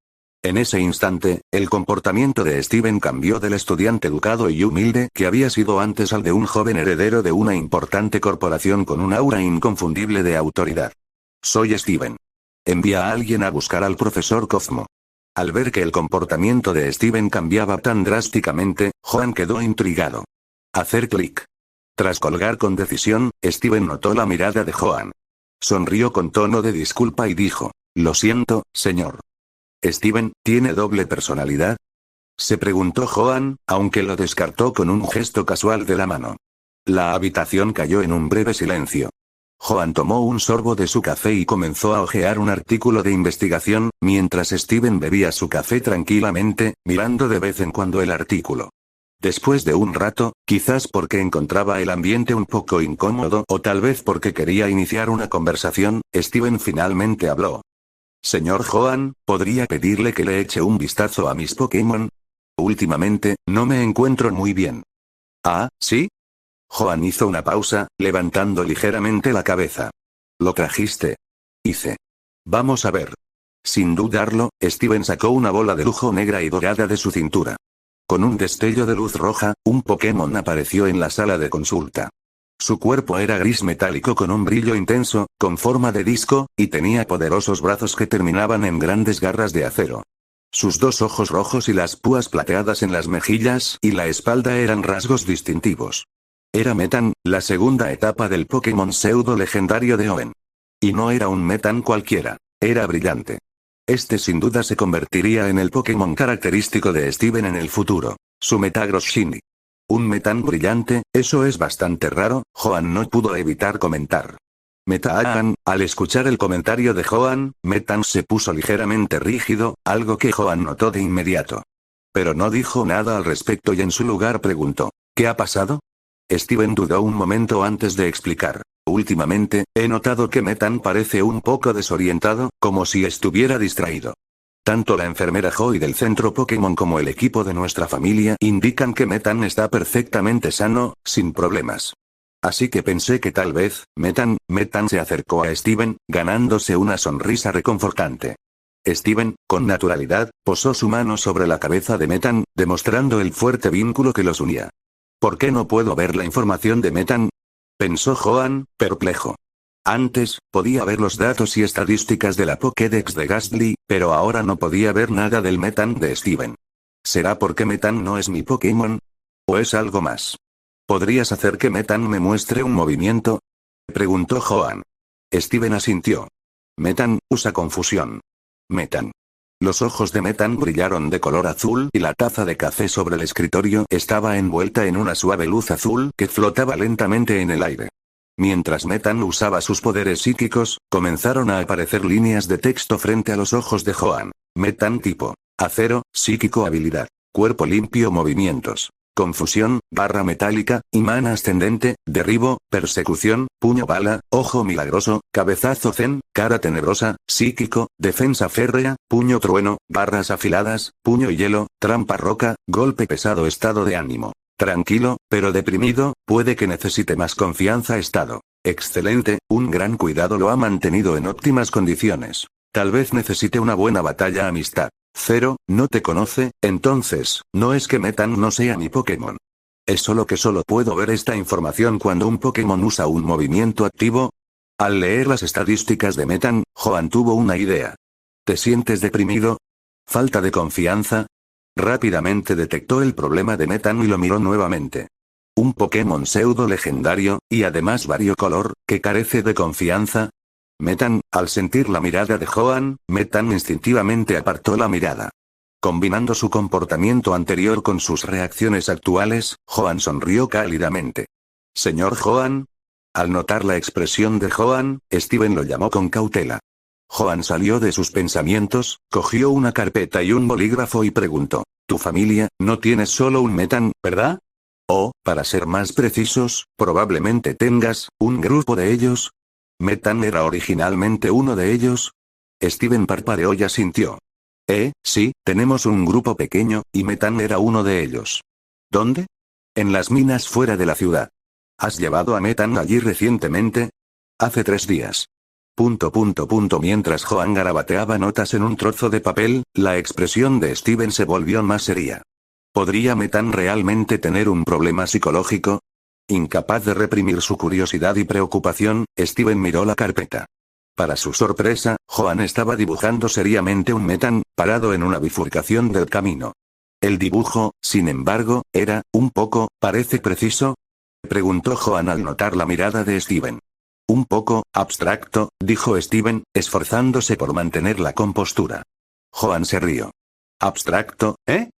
En ese instante, el comportamiento de Steven cambió del estudiante educado y humilde que había sido antes al de un joven heredero de una importante corporación con un aura inconfundible de autoridad. «Soy Steven. Envía a alguien a buscar al profesor Cosmo». Al ver que el comportamiento de Steven cambiaba tan drásticamente, Joan quedó intrigado. Hacer clic. Tras colgar con decisión, Steven notó la mirada de Joan. Sonrió con tono de disculpa y dijo: «Lo siento, señor». «¿Steven, tiene doble personalidad?», se preguntó Joan, aunque lo descartó con un gesto casual de la mano. La habitación cayó en un breve silencio. Joan tomó un sorbo de su café y comenzó a hojear un artículo de investigación, mientras Steven bebía su café tranquilamente, mirando de vez en cuando el artículo. Después de un rato, quizás porque encontraba el ambiente un poco incómodo o tal vez porque quería iniciar una conversación, Steven finalmente habló. «Señor Joan, ¿podría pedirle que le eche un vistazo a mis Pokémon? Últimamente, no me encuentro muy bien». «Ah, ¿sí?». Joan hizo una pausa, levantando ligeramente la cabeza. «¿Lo trajiste?». «Hice». «Vamos a ver». Sin dudarlo, Steven sacó una bola de lujo negra y dorada de su cintura. Con un destello de luz roja, un Pokémon apareció en la sala de consulta. Su cuerpo era gris metálico con un brillo intenso, con forma de disco, y tenía poderosos brazos que terminaban en grandes garras de acero. Sus dos ojos rojos y las púas plateadas en las mejillas y la espalda eran rasgos distintivos. Era Metan, la segunda etapa del Pokémon pseudo legendario de Owen. Y no era un Metan cualquiera, era brillante. Este sin duda se convertiría en el Pokémon característico de Steven en el futuro, su Metagross Shiny. Un Metan brillante, eso es bastante raro, Joan no pudo evitar comentar. Metaan, al escuchar el comentario de Joan, Metan se puso ligeramente rígido, algo que Joan notó de inmediato. Pero no dijo nada al respecto y en su lugar preguntó, ¿qué ha pasado? Steven dudó un momento antes de explicar. Últimamente, he notado que Metan parece un poco desorientado, como si estuviera distraído. Tanto la enfermera Joy del centro Pokémon como el equipo de nuestra familia indican que Metan está perfectamente sano, sin problemas. Así que pensé que tal vez, Metan se acercó a Steven, ganándose una sonrisa reconfortante. Steven, con naturalidad, posó su mano sobre la cabeza de Metan, demostrando el fuerte vínculo que los unía. ¿Por qué no puedo ver la información de Metan? Pensó Joan, perplejo. Antes, podía ver los datos y estadísticas de la Pokédex de Gastly, pero ahora no podía ver nada del Metan de Steven. ¿Será porque Metan no es mi Pokémon? ¿O es algo más? ¿Podrías hacer que Metan me muestre un movimiento? Preguntó Joan. Steven asintió. Metan, usa confusión. Metan. Los ojos de Metan brillaron de color azul y la taza de café sobre el escritorio estaba envuelta en una suave luz azul que flotaba lentamente en el aire. Mientras Metan usaba sus poderes psíquicos, comenzaron a aparecer líneas de texto frente a los ojos de Joan. Metan tipo. Acero, psíquico habilidad. Cuerpo limpio movimientos. Confusión, barra metálica, imán ascendente, derribo, persecución, puño bala, ojo milagroso, cabezazo zen, cara tenebrosa, psíquico, defensa férrea, puño trueno, barras afiladas, puño hielo, trampa roca, golpe pesado estado de ánimo. Tranquilo, pero deprimido, puede que necesite más confianza estado. Excelente, un gran cuidado lo ha mantenido en óptimas condiciones. Tal vez necesite una buena batalla amistad. 0, no te conoce, entonces, no es que Metan no sea mi Pokémon. Es solo que solo puedo ver esta información cuando un Pokémon usa un movimiento activo. Al leer las estadísticas de Metan, Joan tuvo una idea. ¿Te sientes deprimido? ¿Falta de confianza? Rápidamente detectó el problema de Metan y lo miró nuevamente. Un Pokémon pseudo legendario, y además variocolor, que carece de confianza. Metan, al sentir la mirada de Joan, Metan instintivamente apartó la mirada. Combinando su comportamiento anterior con sus reacciones actuales, Joan sonrió cálidamente. Señor Joan. Al notar la expresión de Joan, Steven lo llamó con cautela. Joan salió de sus pensamientos, cogió una carpeta y un bolígrafo y preguntó, ¿tu familia, no tienes solo un Metan, verdad? O, para ser más precisos, probablemente tengas, un grupo de ellos. ¿Metan era originalmente uno de ellos? Steven parpadeó y asintió. Sí, tenemos un grupo pequeño, y Metan era uno de ellos. ¿Dónde? En las minas fuera de la ciudad. ¿Has llevado a Metan allí recientemente? Hace 3 días. Mientras Joan garabateaba notas en un trozo de papel, la expresión de Steven se volvió más seria. ¿Podría Metan realmente tener un problema psicológico? Incapaz de reprimir su curiosidad y preocupación, Steven miró la carpeta. Para su sorpresa, Joan estaba dibujando seriamente un Metan, parado en una bifurcación del camino. El dibujo, sin embargo, era, ¿parece preciso? Preguntó Joan al notar la mirada de Steven. Un poco, abstracto, dijo Steven, esforzándose por mantener la compostura. Joan se rió. ¿Abstracto, eh?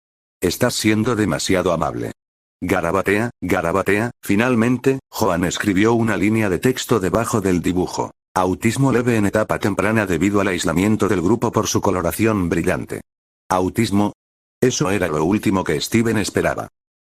Estás siendo demasiado amable. Garabatea, finalmente, Joan escribió una línea de texto debajo del dibujo. Autismo leve en etapa temprana debido al aislamiento del grupo por su coloración brillante. ¿Autismo? Eso era lo último que Steven esperaba.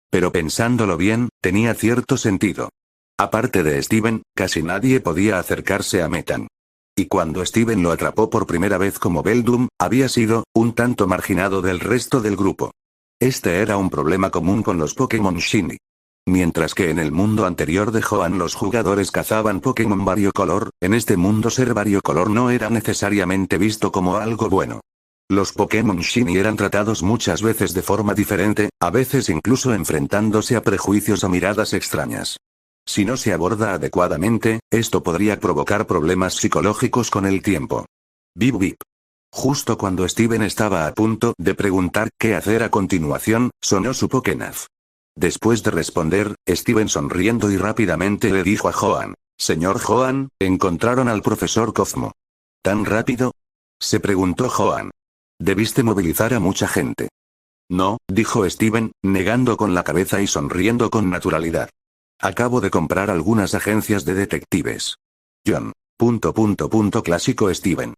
Pero pensándolo bien, tenía cierto sentido. Aparte de Steven, casi nadie podía acercarse a Metan. Y cuando Steven lo atrapó por primera vez como Beldum, había sido, un tanto marginado del resto del grupo. Este era un problema común con los Pokémon Shiny. Mientras que en el mundo anterior de Joan los jugadores cazaban Pokémon variocolor, en este mundo ser variocolor no era necesariamente visto como algo bueno. Los Pokémon Shiny eran tratados muchas veces de forma diferente, a veces incluso enfrentándose a prejuicios o miradas extrañas. Si no se aborda adecuadamente, esto podría provocar problemas psicológicos con el tiempo. Bip bip. Justo cuando Steven estaba a punto de preguntar qué hacer a continuación, sonó su Pokénaz. Después de responder, Steven sonriendo y rápidamente le dijo a Joan: «Señor Joan, encontraron al profesor Cosmo». ¿Tan rápido?, se preguntó Joan. «Debiste movilizar a mucha gente». «No», dijo Steven, negando con la cabeza y sonriendo con naturalidad. «Acabo de comprar algunas agencias de detectives». John. Clásico Steven.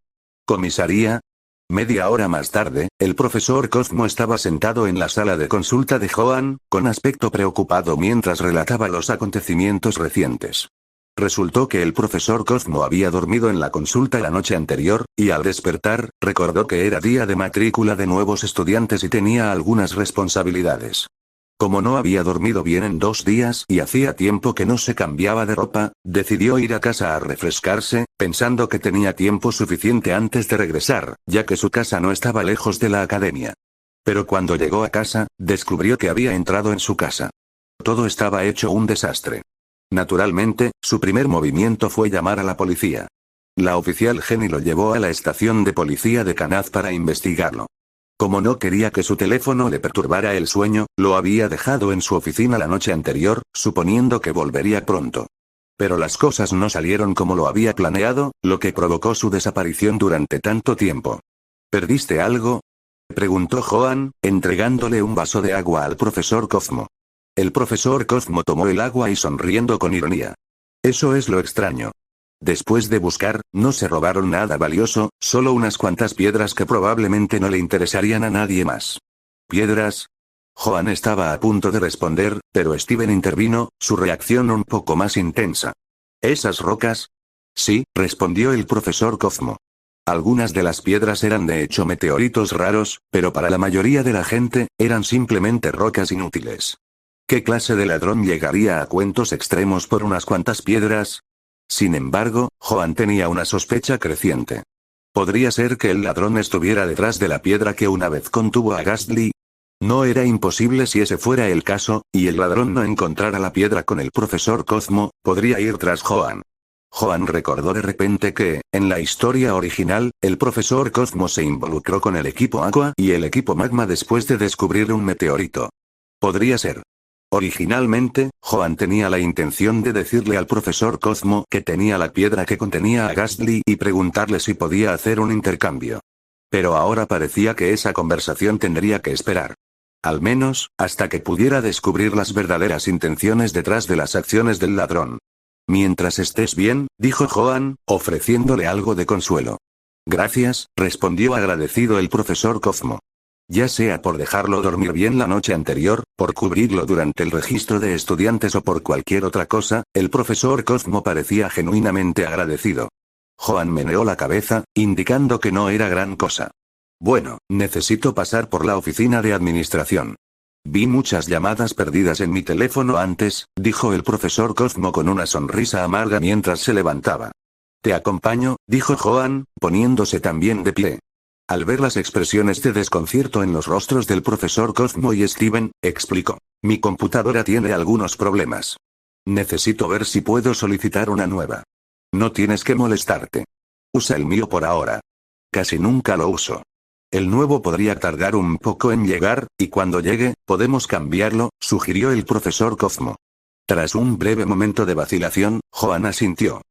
¿Comisaría? Media hora más tarde, el profesor Cosmo estaba sentado en la sala de consulta de Joan, con aspecto preocupado mientras relataba los acontecimientos recientes. Resultó que el profesor Cosmo había dormido en la consulta la noche anterior, y al despertar, recordó que era día de matrícula de nuevos estudiantes y tenía algunas responsabilidades. Como no había dormido bien en 2 días y hacía tiempo que no se cambiaba de ropa, decidió ir a casa a refrescarse, pensando que tenía tiempo suficiente antes de regresar, ya que su casa no estaba lejos de la academia. Pero cuando llegó a casa, descubrió que había entrado en su casa. Todo estaba hecho un desastre. Naturalmente, su primer movimiento fue llamar a la policía. La oficial Jenny lo llevó a la estación de policía de Canaz para investigarlo. Como no quería que su teléfono le perturbara el sueño, lo había dejado en su oficina la noche anterior, suponiendo que volvería pronto. Pero las cosas no salieron como lo había planeado, lo que provocó su desaparición durante tanto tiempo. ¿Perdiste algo?, preguntó Joan, entregándole un vaso de agua al profesor Cosmo. El profesor Cosmo tomó el agua y sonriendo con ironía. Eso es lo extraño. Después de buscar, no se robaron nada valioso, solo unas cuantas piedras que probablemente no le interesarían a nadie más. ¿Piedras? Joan estaba a punto de responder, pero Steven intervino, su reacción un poco más intensa. ¿Esas rocas? Sí, respondió el profesor Cosmo. Algunas de las piedras eran de hecho meteoritos raros, pero para la mayoría de la gente, eran simplemente rocas inútiles. ¿Qué clase de ladrón llegaría a cuentos extremos por unas cuantas piedras? Sin embargo, Joan tenía una sospecha creciente. ¿Podría ser que el ladrón estuviera detrás de la piedra que una vez contuvo a Ghastly? No era imposible si ese fuera el caso, y el ladrón no encontrara la piedra con el profesor Cosmo, podría ir tras Joan. Joan recordó de repente que, en la historia original, el profesor Cosmo se involucró con el equipo Aqua y el equipo Magma después de descubrir un meteorito. Podría ser. Originalmente, Joan tenía la intención de decirle al profesor Cosmo que tenía la piedra que contenía a Ghastly y preguntarle si podía hacer un intercambio. Pero ahora parecía que esa conversación tendría que esperar. Al menos, hasta que pudiera descubrir las verdaderas intenciones detrás de las acciones del ladrón. Mientras estés bien, dijo Joan, ofreciéndole algo de consuelo. Gracias, respondió agradecido el profesor Cosmo. Ya sea por dejarlo dormir bien la noche anterior, por cubrirlo durante el registro de estudiantes o por cualquier otra cosa, el profesor Cosmo parecía genuinamente agradecido. Joan meneó la cabeza, indicando que no era gran cosa. Bueno, necesito pasar por la oficina de administración. Vi muchas llamadas perdidas en mi teléfono antes, dijo el profesor Cosmo con una sonrisa amarga mientras se levantaba. Te acompaño, dijo Joan, poniéndose también de pie. Al ver las expresiones de desconcierto en los rostros del profesor Cosmo y Steven, explicó. Mi computadora tiene algunos problemas. Necesito ver si puedo solicitar una nueva. No tienes que molestarte. Usa el mío por ahora. Casi nunca lo uso. El nuevo podría tardar un poco en llegar, y cuando llegue, podemos cambiarlo, sugirió el profesor Cosmo. Tras un breve momento de vacilación, Joan asintió.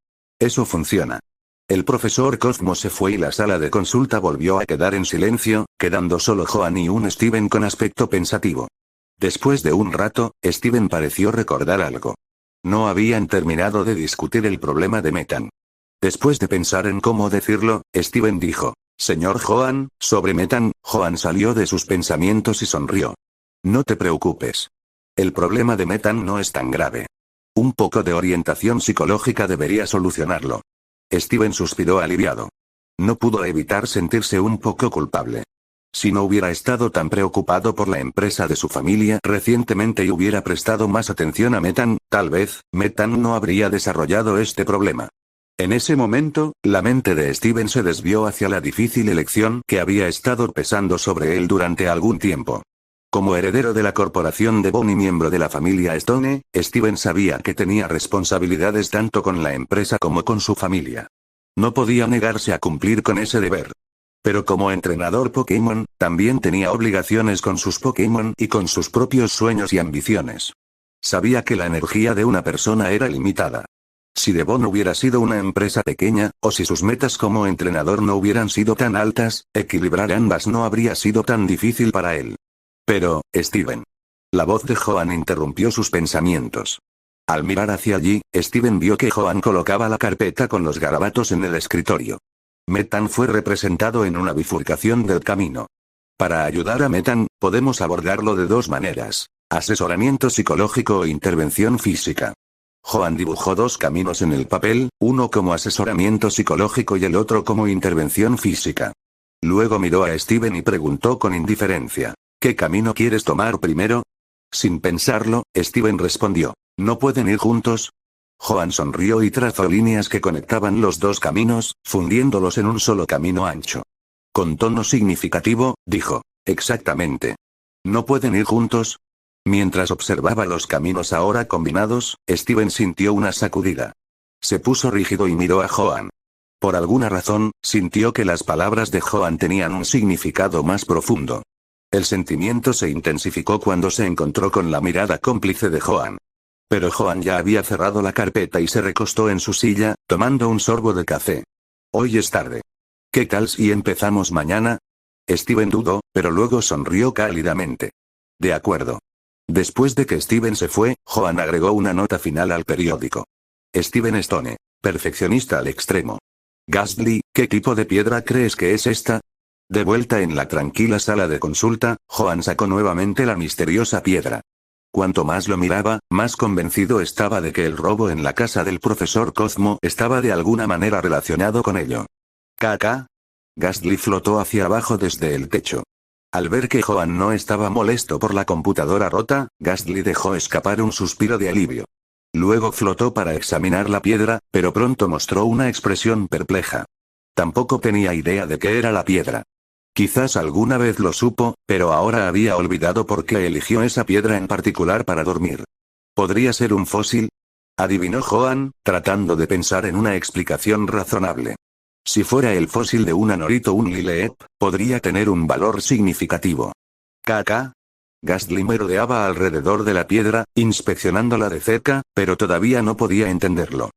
Eso funciona. El profesor Cosmo se fue y la sala de consulta volvió a quedar en silencio, quedando solo Joan y un Steven con aspecto pensativo. Después de un rato, Steven pareció recordar algo. No habían terminado de discutir el problema de Metan. Después de pensar en cómo decirlo, Steven dijo, «Señor Joan, sobre Metan». Joan salió de sus pensamientos y sonrió. «No te preocupes. El problema de Metan no es tan grave. Un poco de orientación psicológica debería solucionarlo». Steven suspiró aliviado. No pudo evitar sentirse un poco culpable. Si no hubiera estado tan preocupado por la empresa de su familia recientemente y hubiera prestado más atención a Metan, tal vez, Metan no habría desarrollado este problema. En ese momento, la mente de Steven se desvió hacia la difícil elección que había estado pesando sobre él durante algún tiempo. Como heredero de la corporación de Bond y miembro de la familia Stone, Steven sabía que tenía responsabilidades tanto con la empresa como con su familia. No podía negarse a cumplir con ese deber. Pero como entrenador Pokémon, también tenía obligaciones con sus Pokémon y con sus propios sueños y ambiciones. Sabía que la energía de una persona era limitada. Si Devon hubiera sido una empresa pequeña, o si sus metas como entrenador no hubieran sido tan altas, equilibrar ambas no habría sido tan difícil para él. Pero, Steven. La voz de Joan interrumpió sus pensamientos. Al mirar hacia allí, Steven vio que Joan colocaba la carpeta con los garabatos en el escritorio. Metan fue representado en una bifurcación del camino. Para ayudar a Metan, podemos abordarlo de dos maneras: asesoramiento psicológico o intervención física. Joan dibujó dos caminos en el papel, uno como asesoramiento psicológico y el otro como intervención física. Luego miró a Steven y preguntó con indiferencia: ¿qué camino quieres tomar primero? Sin pensarlo, Steven respondió: ¿no pueden ir juntos? Joan sonrió y trazó líneas que conectaban los dos caminos, fundiéndolos en un solo camino ancho. Con tono significativo, dijo: exactamente. ¿No pueden ir juntos? Mientras observaba los caminos ahora combinados, Steven sintió una sacudida. Se puso rígido y miró a Joan. Por alguna razón, sintió que las palabras de Joan tenían un significado más profundo. El sentimiento se intensificó cuando se encontró con la mirada cómplice de Joan. Pero Joan ya había cerrado la carpeta y se recostó en su silla, tomando un sorbo de café. Hoy es tarde. ¿Qué tal si empezamos mañana? Steven dudó, pero luego sonrió cálidamente. De acuerdo. Después de que Steven se fue, Joan agregó una nota final al periódico. Steven Stone. Perfeccionista al extremo. Gastly, ¿qué tipo de piedra crees que es esta? De vuelta en la tranquila sala de consulta, Joan sacó nuevamente la misteriosa piedra. Cuanto más lo miraba, más convencido estaba de que el robo en la casa del profesor Cosmo estaba de alguna manera relacionado con ello. ¿Caca? Gastly flotó hacia abajo desde el techo. Al ver que Joan no estaba molesto por la computadora rota, Gastly dejó escapar un suspiro de alivio. Luego flotó para examinar la piedra, pero pronto mostró una expresión perpleja. Tampoco tenía idea de qué era la piedra. Quizás alguna vez lo supo, pero ahora había olvidado por qué eligió esa piedra en particular para dormir. ¿Podría ser un fósil? Adivinó Joan, tratando de pensar en una explicación razonable. Si fuera el fósil de una Norito o un Lileep, podría tener un valor significativo. ¿Caca? Gastly merodeaba alrededor de la piedra, inspeccionándola de cerca, pero todavía no podía entenderlo.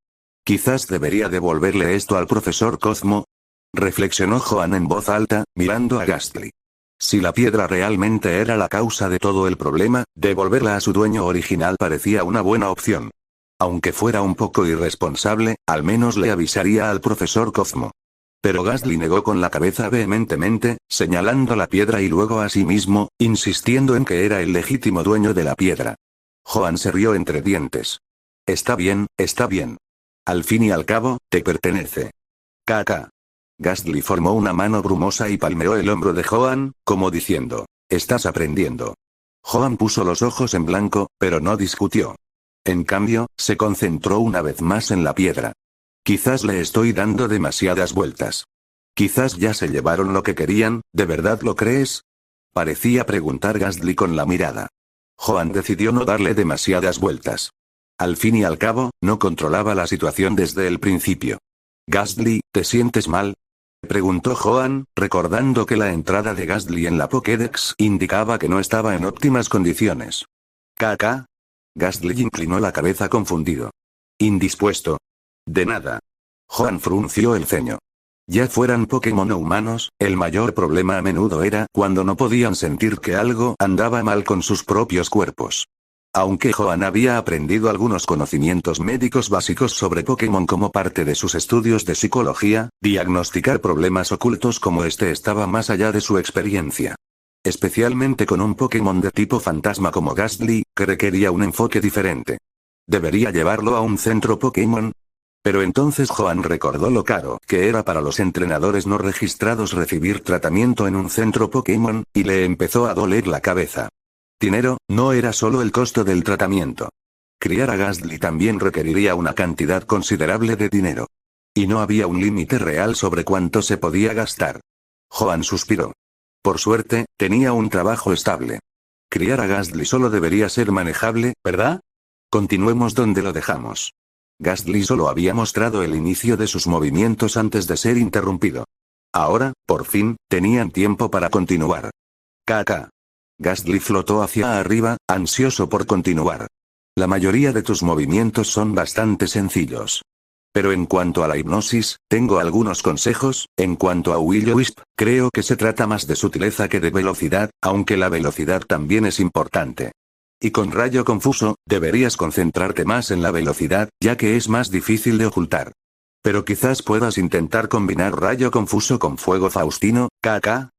Quizás debería devolverle esto al profesor Cosmo. Reflexionó Joan en voz alta, mirando a Gastly. Si la piedra realmente era la causa de todo el problema, devolverla a su dueño original parecía una buena opción. Aunque fuera un poco irresponsable, al menos le avisaría al profesor Cosmo. Pero Gastly negó con la cabeza vehementemente, señalando la piedra y luego a sí mismo, insistiendo en que era el legítimo dueño de la piedra. Joan se rió entre dientes. Está bien, está bien. Al fin y al cabo, te pertenece. Caca. Gastly formó una mano brumosa y palmeó el hombro de Joan, como diciendo: estás aprendiendo. Joan puso los ojos en blanco, pero no discutió. En cambio, se concentró una vez más en la piedra. Quizás le estoy dando demasiadas vueltas. Quizás ya se llevaron lo que querían, ¿de verdad lo crees? Parecía preguntar Gastly con la mirada. Joan decidió no darle demasiadas vueltas. Al fin y al cabo, no controlaba la situación desde el principio. Gastly, ¿te sientes mal? Preguntó Joan, recordando que la entrada de Gastly en la Pokédex indicaba que no estaba en óptimas condiciones. ¿Caca? Gastly inclinó la cabeza confundido. Indispuesto. De nada. Joan frunció el ceño. Ya fueran Pokémon o humanos, el mayor problema a menudo era cuando no podían sentir que algo andaba mal con sus propios cuerpos. Aunque Joan había aprendido algunos conocimientos médicos básicos sobre Pokémon como parte de sus estudios de psicología, diagnosticar problemas ocultos como este estaba más allá de su experiencia. Especialmente con un Pokémon de tipo fantasma como Gastly, que requería un enfoque diferente. ¿Debería llevarlo a un centro Pokémon? Pero entonces Joan recordó lo caro que era para los entrenadores no registrados recibir tratamiento en un centro Pokémon, y le empezó a doler la cabeza. Dinero, no era solo el costo del tratamiento. Criar a Gastly también requeriría una cantidad considerable de dinero. Y no había un límite real sobre cuánto se podía gastar. Joan suspiró. Por suerte, tenía un trabajo estable. Criar a Gastly solo debería ser manejable, ¿verdad? Continuemos donde lo dejamos. Gastly solo había mostrado el inicio de sus movimientos antes de ser interrumpido. Ahora, por fin, tenían tiempo para continuar. KK. Gastly flotó hacia arriba, ansioso por continuar. La mayoría de tus movimientos son bastante sencillos. Pero en cuanto a la hipnosis, tengo algunos consejos. En cuanto a Will-O-Wisp, creo que se trata más de sutileza que de velocidad, aunque la velocidad también es importante. Y con Rayo Confuso, deberías concentrarte más en la velocidad, ya que es más difícil de ocultar. Pero quizás puedas intentar combinar Rayo Confuso con Fuego Faustino. KK.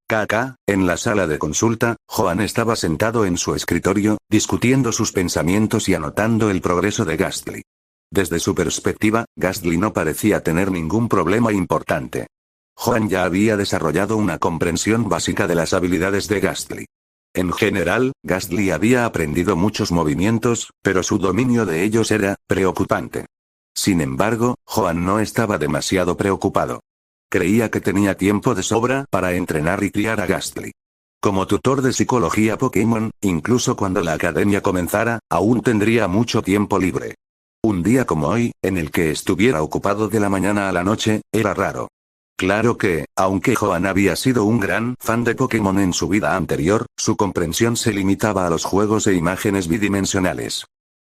En la sala de consulta, Joan estaba sentado en su escritorio, discutiendo sus pensamientos y anotando el progreso de Gastly. Desde su perspectiva, Gastly no parecía tener ningún problema importante. Joan ya había desarrollado una comprensión básica de las habilidades de Gastly. En general, Gastly había aprendido muchos movimientos, pero su dominio de ellos era preocupante. Sin embargo, Joan no estaba demasiado preocupado. Creía que tenía tiempo de sobra para entrenar y criar a Gastly. Como tutor de psicología Pokémon, incluso cuando la academia comenzara, aún tendría mucho tiempo libre. Un día como hoy, en el que estuviera ocupado de la mañana a la noche, era raro. Claro que, aunque Joan había sido un gran fan de Pokémon en su vida anterior, su comprensión se limitaba a los juegos e imágenes bidimensionales.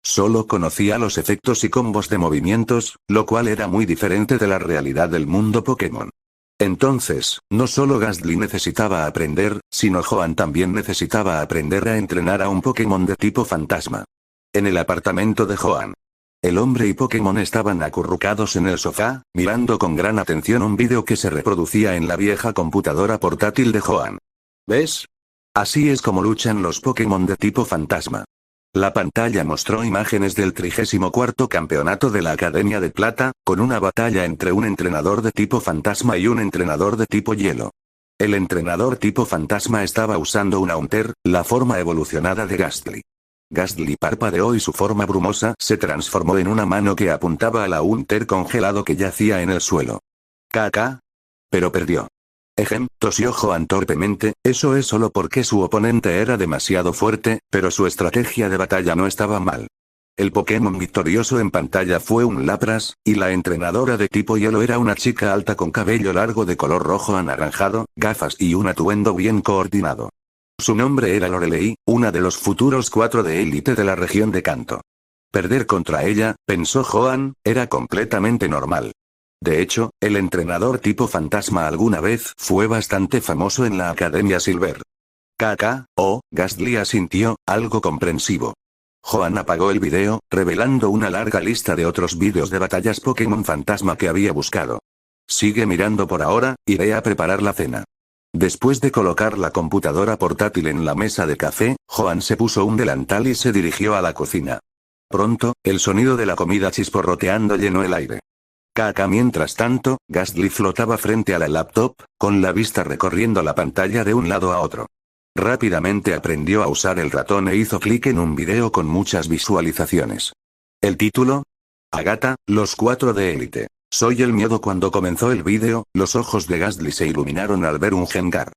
Solo conocía los efectos y combos de movimientos, lo cual era muy diferente de la realidad del mundo Pokémon. Entonces, no solo Gastly necesitaba aprender, sino Joan también necesitaba aprender a entrenar a un Pokémon de tipo fantasma. En el apartamento de Joan. El hombre y Pokémon estaban acurrucados en el sofá, mirando con gran atención un vídeo que se reproducía en la vieja computadora portátil de Joan. ¿Ves? Así es como luchan los Pokémon de tipo fantasma. La pantalla mostró imágenes del 34º campeonato de la Academia de Plata, con una batalla entre un entrenador de tipo fantasma y un entrenador de tipo hielo. El entrenador tipo fantasma estaba usando un Haunter, la forma evolucionada de Gastly. Gastly parpadeó y su forma brumosa se transformó en una mano que apuntaba al Haunter congelado que yacía en el suelo. KK. Pero perdió. Tosió Joan torpemente, eso es solo porque su oponente era demasiado fuerte, pero su estrategia de batalla no estaba mal. El Pokémon victorioso en pantalla fue un Lapras, y la entrenadora de tipo hielo era una chica alta con cabello largo de color rojo anaranjado, gafas y un atuendo bien coordinado. Su nombre era Lorelei, una de los futuros 4 de élite de la región de Kanto. Perder contra ella, pensó Joan, era completamente normal. De hecho, el entrenador tipo fantasma alguna vez fue bastante famoso en la Academia Silver. Gastly asintió, algo comprensivo. Joan apagó el video, revelando una larga lista de otros vídeos de batallas Pokémon fantasma que había buscado. Sigue mirando por ahora, iré a preparar la cena. Después de colocar la computadora portátil en la mesa de café, Joan se puso un delantal y se dirigió a la cocina. Pronto, el sonido de la comida chisporroteando llenó el aire. Mientras tanto, Gastly flotaba frente a la laptop, con la vista recorriendo la pantalla de un lado a otro. Rápidamente aprendió a usar el ratón e hizo clic en un video con muchas visualizaciones. El título: Agatha, los 4 de élite. Soy el miedo. Cuando comenzó el vídeo, los ojos de Gastly se iluminaron al ver un Gengar.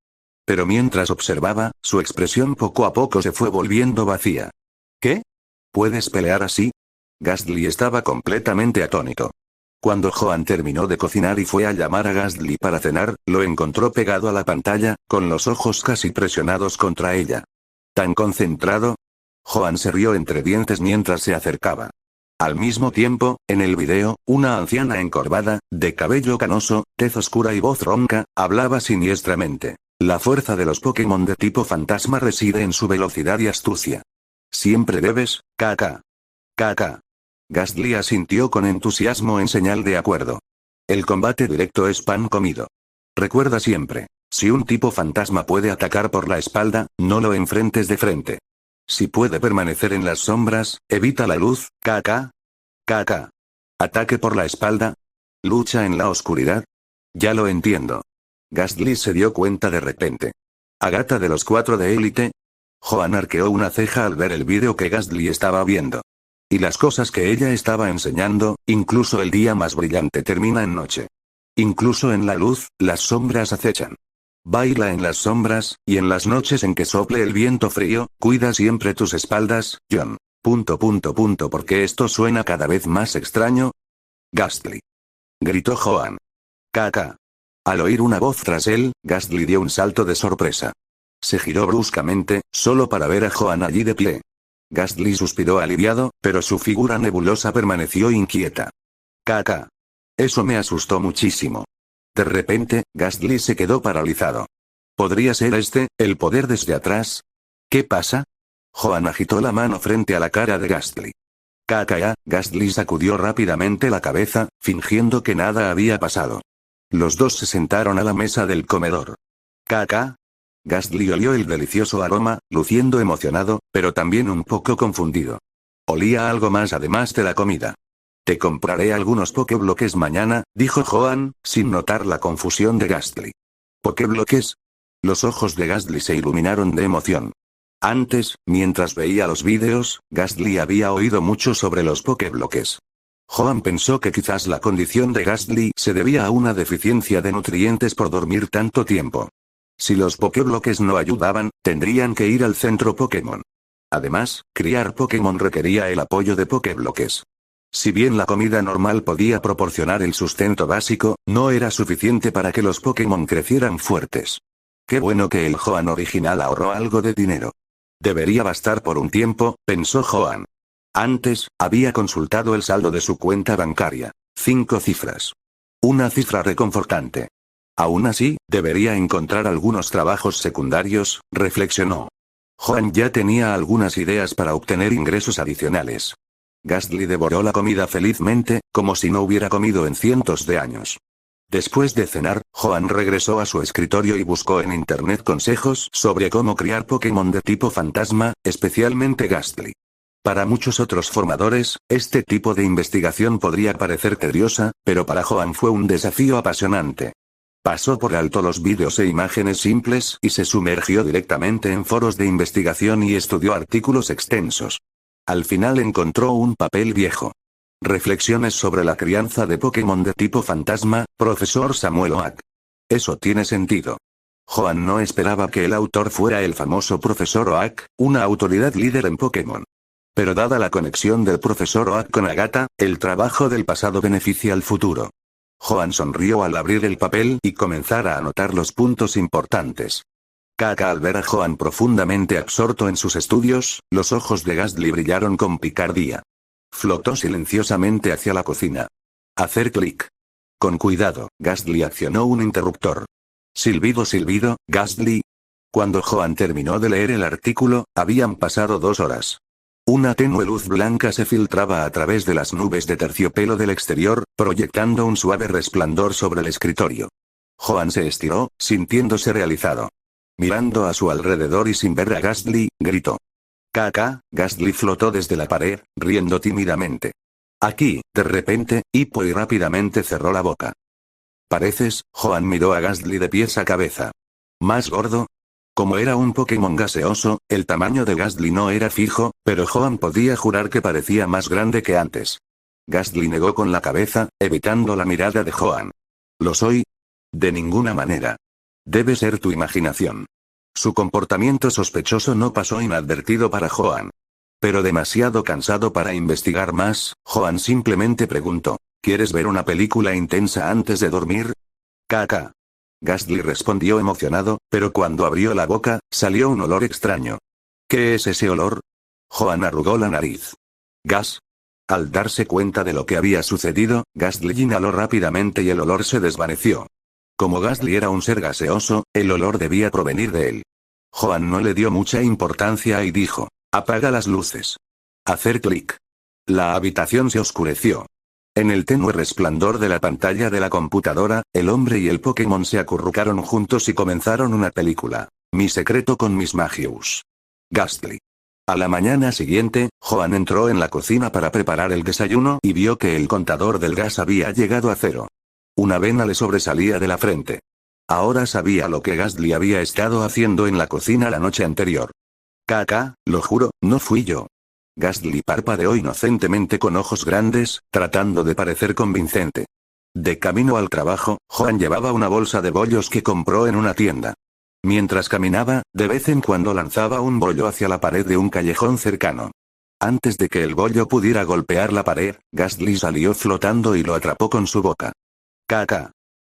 Pero mientras observaba, su expresión poco a poco se fue volviendo vacía. ¿Qué? ¿Puedes pelear así? Gastly estaba completamente atónito. Cuando Joan terminó de cocinar y fue a llamar a Gastly para cenar, lo encontró pegado a la pantalla, con los ojos casi presionados contra ella. ¿Tan concentrado? Joan se rió entre dientes mientras se acercaba. Al mismo tiempo, en el video, una anciana encorvada, de cabello canoso, tez oscura y voz ronca, hablaba siniestramente. La fuerza de los Pokémon de tipo fantasma reside en su velocidad y astucia. Siempre debes, KK. Gastly asintió con entusiasmo en señal de acuerdo. El combate directo es pan comido. Recuerda siempre, si un tipo fantasma puede atacar por la espalda, no lo enfrentes de frente. Si puede permanecer en las sombras, evita la luz. KK. Ataque por la espalda. Lucha en la oscuridad. Ya lo entiendo. Gastly se dio cuenta de repente. ¿Agatha de los 4 de élite? Joan arqueó una ceja al ver el vídeo que Gastly estaba viendo. Y las cosas que ella estaba enseñando, incluso el día más brillante termina en noche. Incluso en la luz, las sombras acechan. Baila en las sombras, y en las noches en que sople el viento frío, cuida siempre tus espaldas, John. ¿Por qué esto suena cada vez más extraño? Gastly. Gritó Joan. KK. Al oír una voz tras él, Gastly dio un salto de sorpresa. Se giró bruscamente, solo para ver a Joan allí de pie. Gastly suspiró aliviado, pero su figura nebulosa permaneció inquieta. Caca. Eso me asustó muchísimo. De repente, Gastly se quedó paralizado. ¿Podría ser el poder desde atrás? ¿Qué pasa? Joan agitó la mano frente a la cara de Gastly. Caca. Gastly sacudió rápidamente la cabeza, fingiendo que nada había pasado. Los dos se sentaron a la mesa del comedor. Caca. Gastly olió el delicioso aroma, luciendo emocionado, pero también un poco confundido. Olía algo más además de la comida. Te compraré algunos pokebloques mañana, dijo Joan, sin notar la confusión de Gastly. ¿Pokebloques? Los ojos de Gastly se iluminaron de emoción. Antes, mientras veía los vídeos, Gastly había oído mucho sobre los pokebloques. Joan pensó que quizás la condición de Gastly se debía a una deficiencia de nutrientes por dormir tanto tiempo. Si los pokebloques no ayudaban, tendrían que ir al centro Pokémon. Además, criar Pokémon requería el apoyo de pokebloques. Si bien la comida normal podía proporcionar el sustento básico, no era suficiente para que los Pokémon crecieran fuertes. Qué bueno que el Joan original ahorró algo de dinero. Debería bastar por un tiempo, pensó Joan. Antes, había consultado el saldo de su cuenta bancaria. 5 cifras. Una cifra reconfortante. Aún así, debería encontrar algunos trabajos secundarios, reflexionó. Joan ya tenía algunas ideas para obtener ingresos adicionales. Gastly devoró la comida felizmente, como si no hubiera comido en cientos de años. Después de cenar, Joan regresó a su escritorio y buscó en internet consejos sobre cómo criar Pokémon de tipo fantasma, especialmente Gastly. Para muchos otros formadores, este tipo de investigación podría parecer tediosa, pero para Joan fue un desafío apasionante. Pasó por alto los vídeos e imágenes simples y se sumergió directamente en foros de investigación y estudió artículos extensos. Al final encontró un papel viejo. Reflexiones sobre la crianza de Pokémon de tipo fantasma, profesor Samuel Oak. Eso tiene sentido. Joan no esperaba que el autor fuera el famoso profesor Oak, una autoridad líder en Pokémon. Pero dada la conexión del profesor Oak con Agatha, el trabajo del pasado beneficia al futuro. Joan sonrió al abrir el papel y comenzar a anotar los puntos importantes. Caca. Al ver a Joan profundamente absorto en sus estudios, los ojos de Gastly brillaron con picardía. Flotó silenciosamente hacia la cocina. Hacer clic. Con cuidado, Gastly accionó un interruptor. Silbido, Gastly. Cuando Joan terminó de leer el artículo, habían pasado 2 horas. Una tenue luz blanca se filtraba a través de las nubes de terciopelo del exterior, proyectando un suave resplandor sobre el escritorio. Joan se estiró, sintiéndose realizado. Mirando a su alrededor y sin ver a Gastly, gritó. Caca. Gastly flotó desde la pared, riendo tímidamente. Aquí, de repente, hipo y rápidamente cerró la boca. ¿Pareces? Joan miró a Gastly de pies a cabeza. ¿Más gordo? Como era un Pokémon gaseoso, el tamaño de Gastly no era fijo, pero Joan podía jurar que parecía más grande que antes. Gastly negó con la cabeza, evitando la mirada de Joan. ¿Lo soy? De ninguna manera. Debe ser tu imaginación. Su comportamiento sospechoso no pasó inadvertido para Joan. Pero demasiado cansado para investigar más, Joan simplemente preguntó, ¿quieres ver una película intensa antes de dormir? Caca. Gastly respondió emocionado, pero cuando abrió la boca, salió un olor extraño. ¿Qué es ese olor? Joan arrugó la nariz. ¿Gas? Al darse cuenta de lo que había sucedido, Gastly inhaló rápidamente y el olor se desvaneció. Como Gastly era un ser gaseoso, el olor debía provenir de él. Joan no le dio mucha importancia y dijo, apaga las luces. Hacer clic. La habitación se oscureció. En el tenue resplandor de la pantalla de la computadora, el hombre y el Pokémon se acurrucaron juntos y comenzaron una película. Mi secreto con Miss Magius. Gastly. A la mañana siguiente, Joan entró en la cocina para preparar el desayuno y vio que el contador del gas había llegado a 0. Una vena le sobresalía de la frente. Ahora sabía lo que Gastly había estado haciendo en la cocina la noche anterior. Caca, lo juro, no fui yo. Gastly parpadeó inocentemente con ojos grandes, tratando de parecer convincente. De camino al trabajo, Joan llevaba una bolsa de bollos que compró en una tienda. Mientras caminaba, de vez en cuando lanzaba un bollo hacia la pared de un callejón cercano. Antes de que el bollo pudiera golpear la pared, Gastly salió flotando y lo atrapó con su boca. Caca.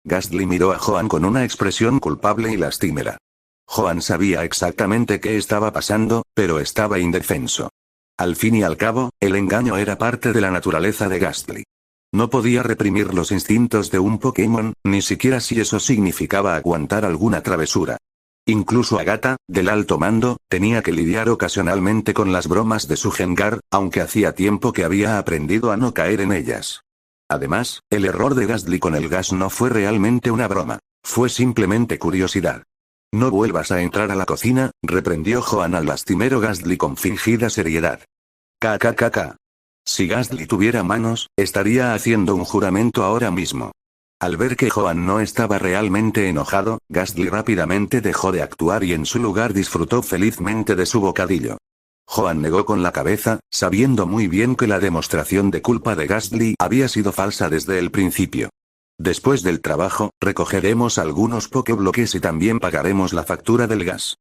Gastly miró a Joan con una expresión culpable y lastimera. Joan sabía exactamente qué estaba pasando, pero estaba indefenso. Al fin y al cabo, el engaño era parte de la naturaleza de Gastly. No podía reprimir los instintos de un Pokémon, ni siquiera si eso significaba aguantar alguna travesura. Incluso Agatha, del alto mando, tenía que lidiar ocasionalmente con las bromas de su Gengar, aunque hacía tiempo que había aprendido a no caer en ellas. Además, el error de Gastly con el gas no fue realmente una broma. Fue simplemente curiosidad. No vuelvas a entrar a la cocina, reprendió Joan al lastimero Gastly con fingida seriedad. KKKK. Si Gastly tuviera manos, estaría haciendo un juramento ahora mismo. Al ver que Joan no estaba realmente enojado, Gastly rápidamente dejó de actuar y en su lugar disfrutó felizmente de su bocadillo. Joan negó con la cabeza, sabiendo muy bien que la demostración de culpa de Gastly había sido falsa desde el principio. Después del trabajo, recogeremos algunos pokébloques y también pagaremos la factura del gas.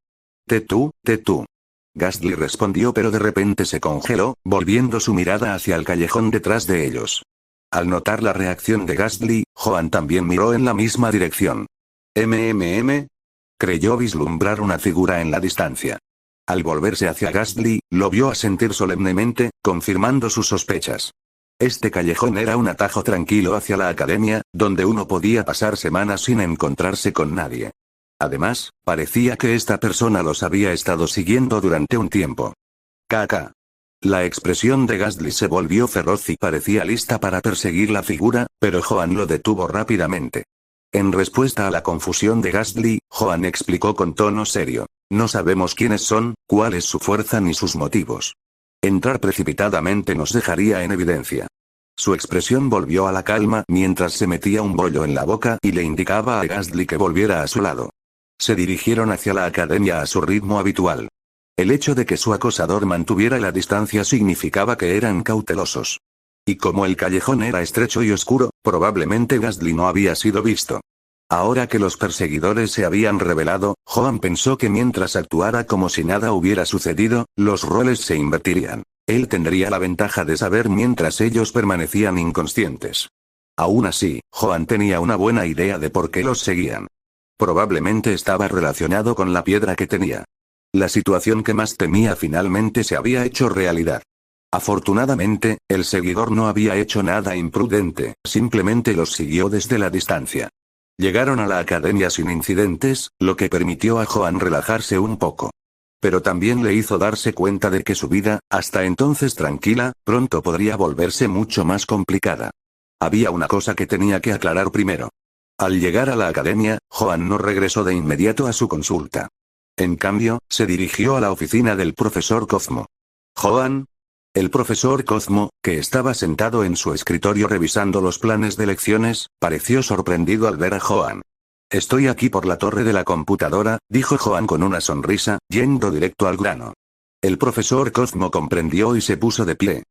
Tetú. Gastly respondió, pero de repente se congeló, volviendo su mirada hacia el callejón detrás de ellos. Al notar la reacción de Gastly, Joan también miró en la misma dirección. Creyó vislumbrar una figura en la distancia. Al volverse hacia Gastly, lo vio asentir solemnemente, confirmando sus sospechas. Este callejón era un atajo tranquilo hacia la academia, donde uno podía pasar semanas sin encontrarse con nadie. Además, parecía que esta persona los había estado siguiendo durante un tiempo. KK. La expresión de Gastly se volvió feroz y parecía lista para perseguir la figura, pero Joan lo detuvo rápidamente. En respuesta a la confusión de Gastly, Joan explicó con tono serio. No sabemos quiénes son, cuál es su fuerza ni sus motivos. Entrar precipitadamente nos dejaría en evidencia. Su expresión volvió a la calma mientras se metía un bollo en la boca y le indicaba a Gastly que volviera a su lado. Se dirigieron hacia la academia a su ritmo habitual. El hecho de que su acosador mantuviera la distancia significaba que eran cautelosos. Y como el callejón era estrecho y oscuro, probablemente Gastly no había sido visto. Ahora que los perseguidores se habían revelado, Joan pensó que mientras actuara como si nada hubiera sucedido, los roles se invertirían. Él tendría la ventaja de saber mientras ellos permanecían inconscientes. Aún así, Joan tenía una buena idea de por qué los seguían. Probablemente estaba relacionado con la piedra que tenía. La situación que más temía finalmente se había hecho realidad. Afortunadamente, el seguidor no había hecho nada imprudente, simplemente los siguió desde la distancia. Llegaron a la academia sin incidentes, lo que permitió a Joan relajarse un poco. Pero también le hizo darse cuenta de que su vida, hasta entonces tranquila, pronto podría volverse mucho más complicada. Había una cosa que tenía que aclarar primero. Al llegar a la academia, Joan no regresó de inmediato a su consulta. En cambio, se dirigió a la oficina del profesor Cosmo. «Joan». El profesor Cosmo, que estaba sentado en su escritorio revisando los planes de lecciones, pareció sorprendido al ver a Joan. «Estoy aquí por la torre de la computadora», dijo Joan con una sonrisa, yendo directo al grano. El profesor Cosmo comprendió y se puso de pie.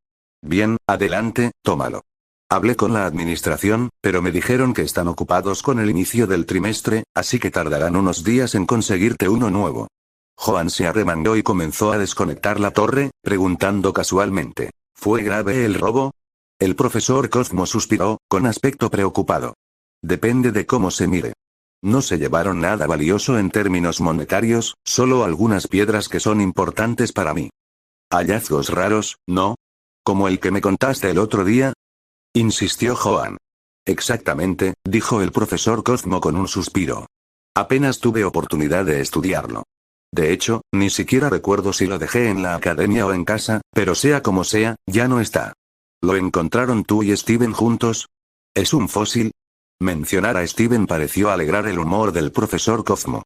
«Bien, adelante, tómalo. Hablé con la administración, pero me dijeron que están ocupados con el inicio del trimestre, así que tardarán unos días en conseguirte uno nuevo». Joan se arremangó y comenzó a desconectar la torre, preguntando casualmente. ¿Fue grave el robo? El profesor Cosmo suspiró, con aspecto preocupado. Depende de cómo se mire. No se llevaron nada valioso en términos monetarios, solo algunas piedras que son importantes para mí. ¿Hallazgos raros, no? ¿Como el que me contaste el otro día?, insistió Joan. Exactamente, dijo el profesor Cosmo con un suspiro. Apenas tuve oportunidad de estudiarlo. De hecho, ni siquiera recuerdo si lo dejé en la academia o en casa, pero sea como sea, ya no está. ¿Lo encontraron tú y Steven juntos? ¿Es un fósil? Mencionar a Steven pareció alegrar el humor del profesor Cosmo.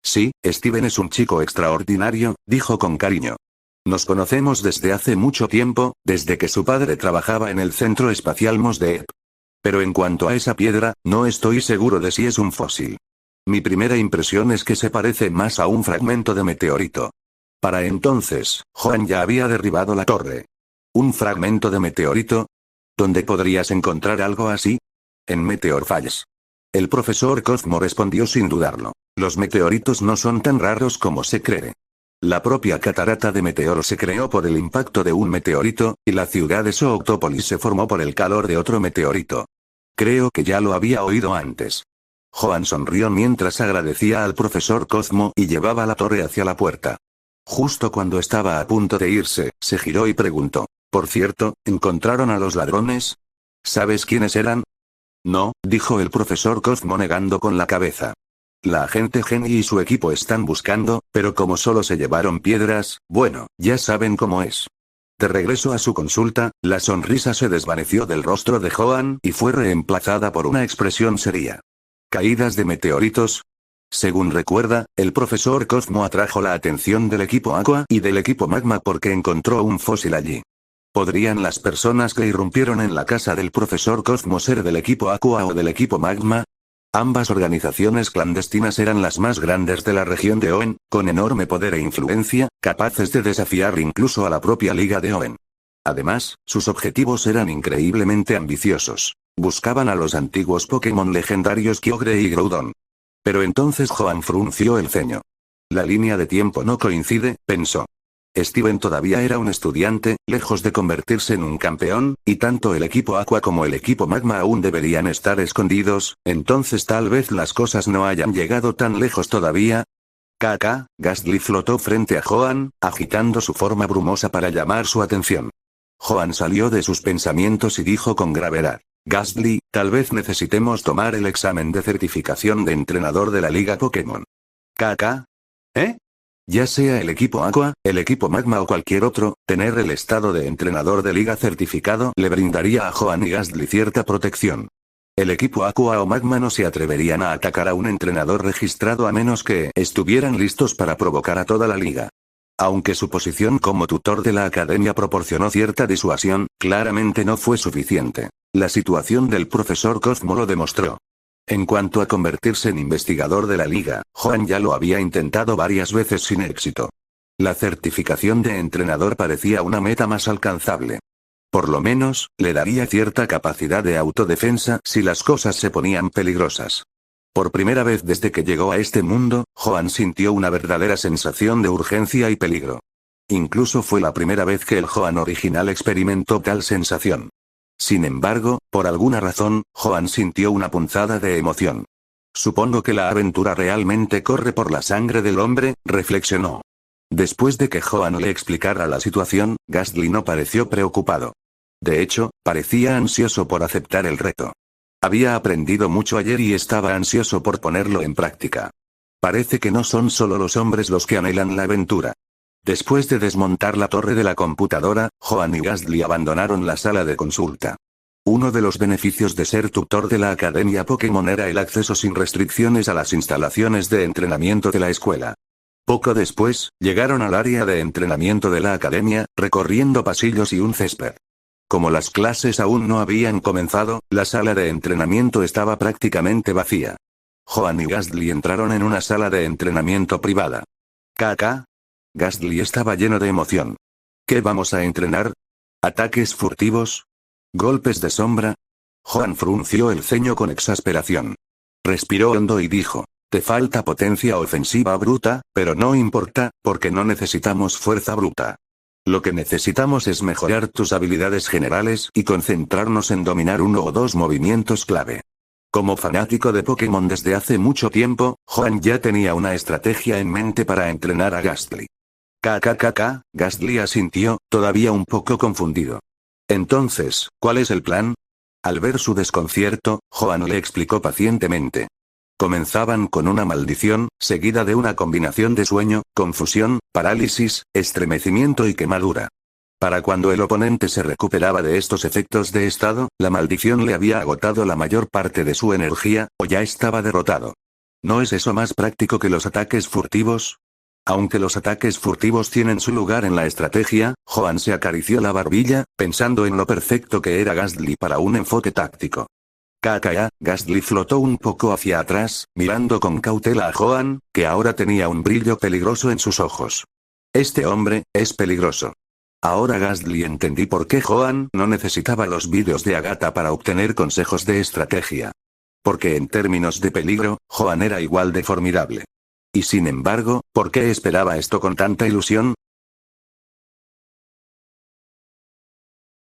Sí, Steven es un chico extraordinario, dijo con cariño. Nos conocemos desde hace mucho tiempo, desde que su padre trabajaba en el Centro Espacial Mosdeep. Pero en cuanto a esa piedra, no estoy seguro de si es un fósil. Mi primera impresión es que se parece más a un fragmento de meteorito. Para entonces, Joan ya había derribado la torre. ¿Un fragmento de meteorito? ¿Dónde podrías encontrar algo así? En Meteor Falls. El profesor Cosmo respondió sin dudarlo. Los meteoritos no son tan raros como se cree. La propia catarata de Meteor se creó por el impacto de un meteorito, y la ciudad de Sooctópolis se formó por el calor de otro meteorito. Creo que ya lo había oído antes. Joan sonrió mientras agradecía al profesor Cosmo y llevaba la torre hacia la puerta. Justo cuando estaba a punto de irse, se giró y preguntó: «Por cierto, ¿encontraron a los ladrones? ¿Sabes quiénes eran?» «No», dijo el profesor Cosmo negando con la cabeza. «La agente Jenny y su equipo están buscando, pero como solo se llevaron piedras, bueno, ya saben cómo es». De regreso a su consulta, la sonrisa se desvaneció del rostro de Joan y fue reemplazada por una expresión seria. ¿Caídas de meteoritos? Según recuerda, el profesor Cosmo atrajo la atención del equipo Aqua y del equipo Magma porque encontró un fósil allí. ¿Podrían las personas que irrumpieron en la casa del profesor Cosmo ser del equipo Aqua o del equipo Magma? Ambas organizaciones clandestinas eran las más grandes de la región de Oen, con enorme poder e influencia, capaces de desafiar incluso a la propia Liga de Oen. Además, sus objetivos eran increíblemente ambiciosos. Buscaban a los antiguos Pokémon legendarios Kyogre y Groudon. Pero entonces Joan frunció el ceño. La línea de tiempo no coincide, pensó. Steven todavía era un estudiante, lejos de convertirse en un campeón, y tanto el equipo Aqua como el equipo Magma aún deberían estar escondidos, entonces tal vez las cosas no hayan llegado tan lejos todavía. Gastly flotó frente a Joan, agitando su forma brumosa para llamar su atención. Joan salió de sus pensamientos y dijo con gravedad: «Gastly, tal vez necesitemos tomar el examen de certificación de entrenador de la Liga Pokémon». ¿Eh? Ya sea el equipo Aqua, el equipo Magma o cualquier otro, tener el estado de entrenador de liga certificado le brindaría a Joan y Gastly cierta protección. El equipo Aqua o Magma no se atreverían a atacar a un entrenador registrado a menos que estuvieran listos para provocar a toda la liga. Aunque su posición como tutor de la academia proporcionó cierta disuasión, claramente no fue suficiente. La situación del profesor Cosmo lo demostró. En cuanto a convertirse en investigador de la liga, Joan ya lo había intentado varias veces sin éxito. La certificación de entrenador parecía una meta más alcanzable. Por lo menos, le daría cierta capacidad de autodefensa si las cosas se ponían peligrosas. Por primera vez desde que llegó a este mundo, Joan sintió una verdadera sensación de urgencia y peligro. Incluso fue la primera vez que el Joan original experimentó tal sensación. Sin embargo, por alguna razón, Joan sintió una punzada de emoción. Supongo que la aventura realmente corre por la sangre del hombre, reflexionó. Después de que Joan le explicara la situación, Gastly no pareció preocupado. De hecho, parecía ansioso por aceptar el reto. Había aprendido mucho ayer y estaba ansioso por ponerlo en práctica. Parece que no son solo los hombres los que anhelan la aventura. Después de desmontar la torre de la computadora, Joan y Gastly abandonaron la sala de consulta. Uno de los beneficios de ser tutor de la Academia Pokémon era el acceso sin restricciones a las instalaciones de entrenamiento de la escuela. Poco después, llegaron al área de entrenamiento de la academia, recorriendo pasillos y un césped. Como las clases aún no habían comenzado, la sala de entrenamiento estaba prácticamente vacía. Joan y Gastly entraron en una sala de entrenamiento privada. Gastly estaba lleno de emoción. ¿Qué vamos a entrenar? ¿Ataques furtivos? ¿Golpes de sombra? Joan frunció el ceño con exasperación. Respiró hondo y dijo: «Te falta potencia ofensiva bruta, pero no importa, porque no necesitamos fuerza bruta. Lo que necesitamos es mejorar tus habilidades generales y concentrarnos en dominar uno o dos movimientos clave». Como fanático de Pokémon desde hace mucho tiempo, Joan ya tenía una estrategia en mente para entrenar a Gastly. Gastly asintió, todavía un poco confundido. Entonces, ¿cuál es el plan? Al ver su desconcierto, Joan le explicó pacientemente. Comenzaban con una maldición, seguida de una combinación de sueño, confusión, parálisis, estremecimiento y quemadura. Para cuando el oponente se recuperaba de estos efectos de estado, la maldición le había agotado la mayor parte de su energía, o ya estaba derrotado. ¿No es eso más práctico que los ataques furtivos? Aunque los ataques furtivos tienen su lugar en la estrategia, Joan se acarició la barbilla, pensando en lo perfecto que era Gastly para un enfoque táctico. Gastly flotó un poco hacia atrás, mirando con cautela a Joan, que ahora tenía un brillo peligroso en sus ojos. Este hombre, es peligroso. Ahora Gastly entendí por qué Joan no necesitaba los vídeos de Agatha para obtener consejos de estrategia. Porque en términos de peligro, Joan era igual de formidable. Y sin embargo, ¿por qué esperaba esto con tanta ilusión?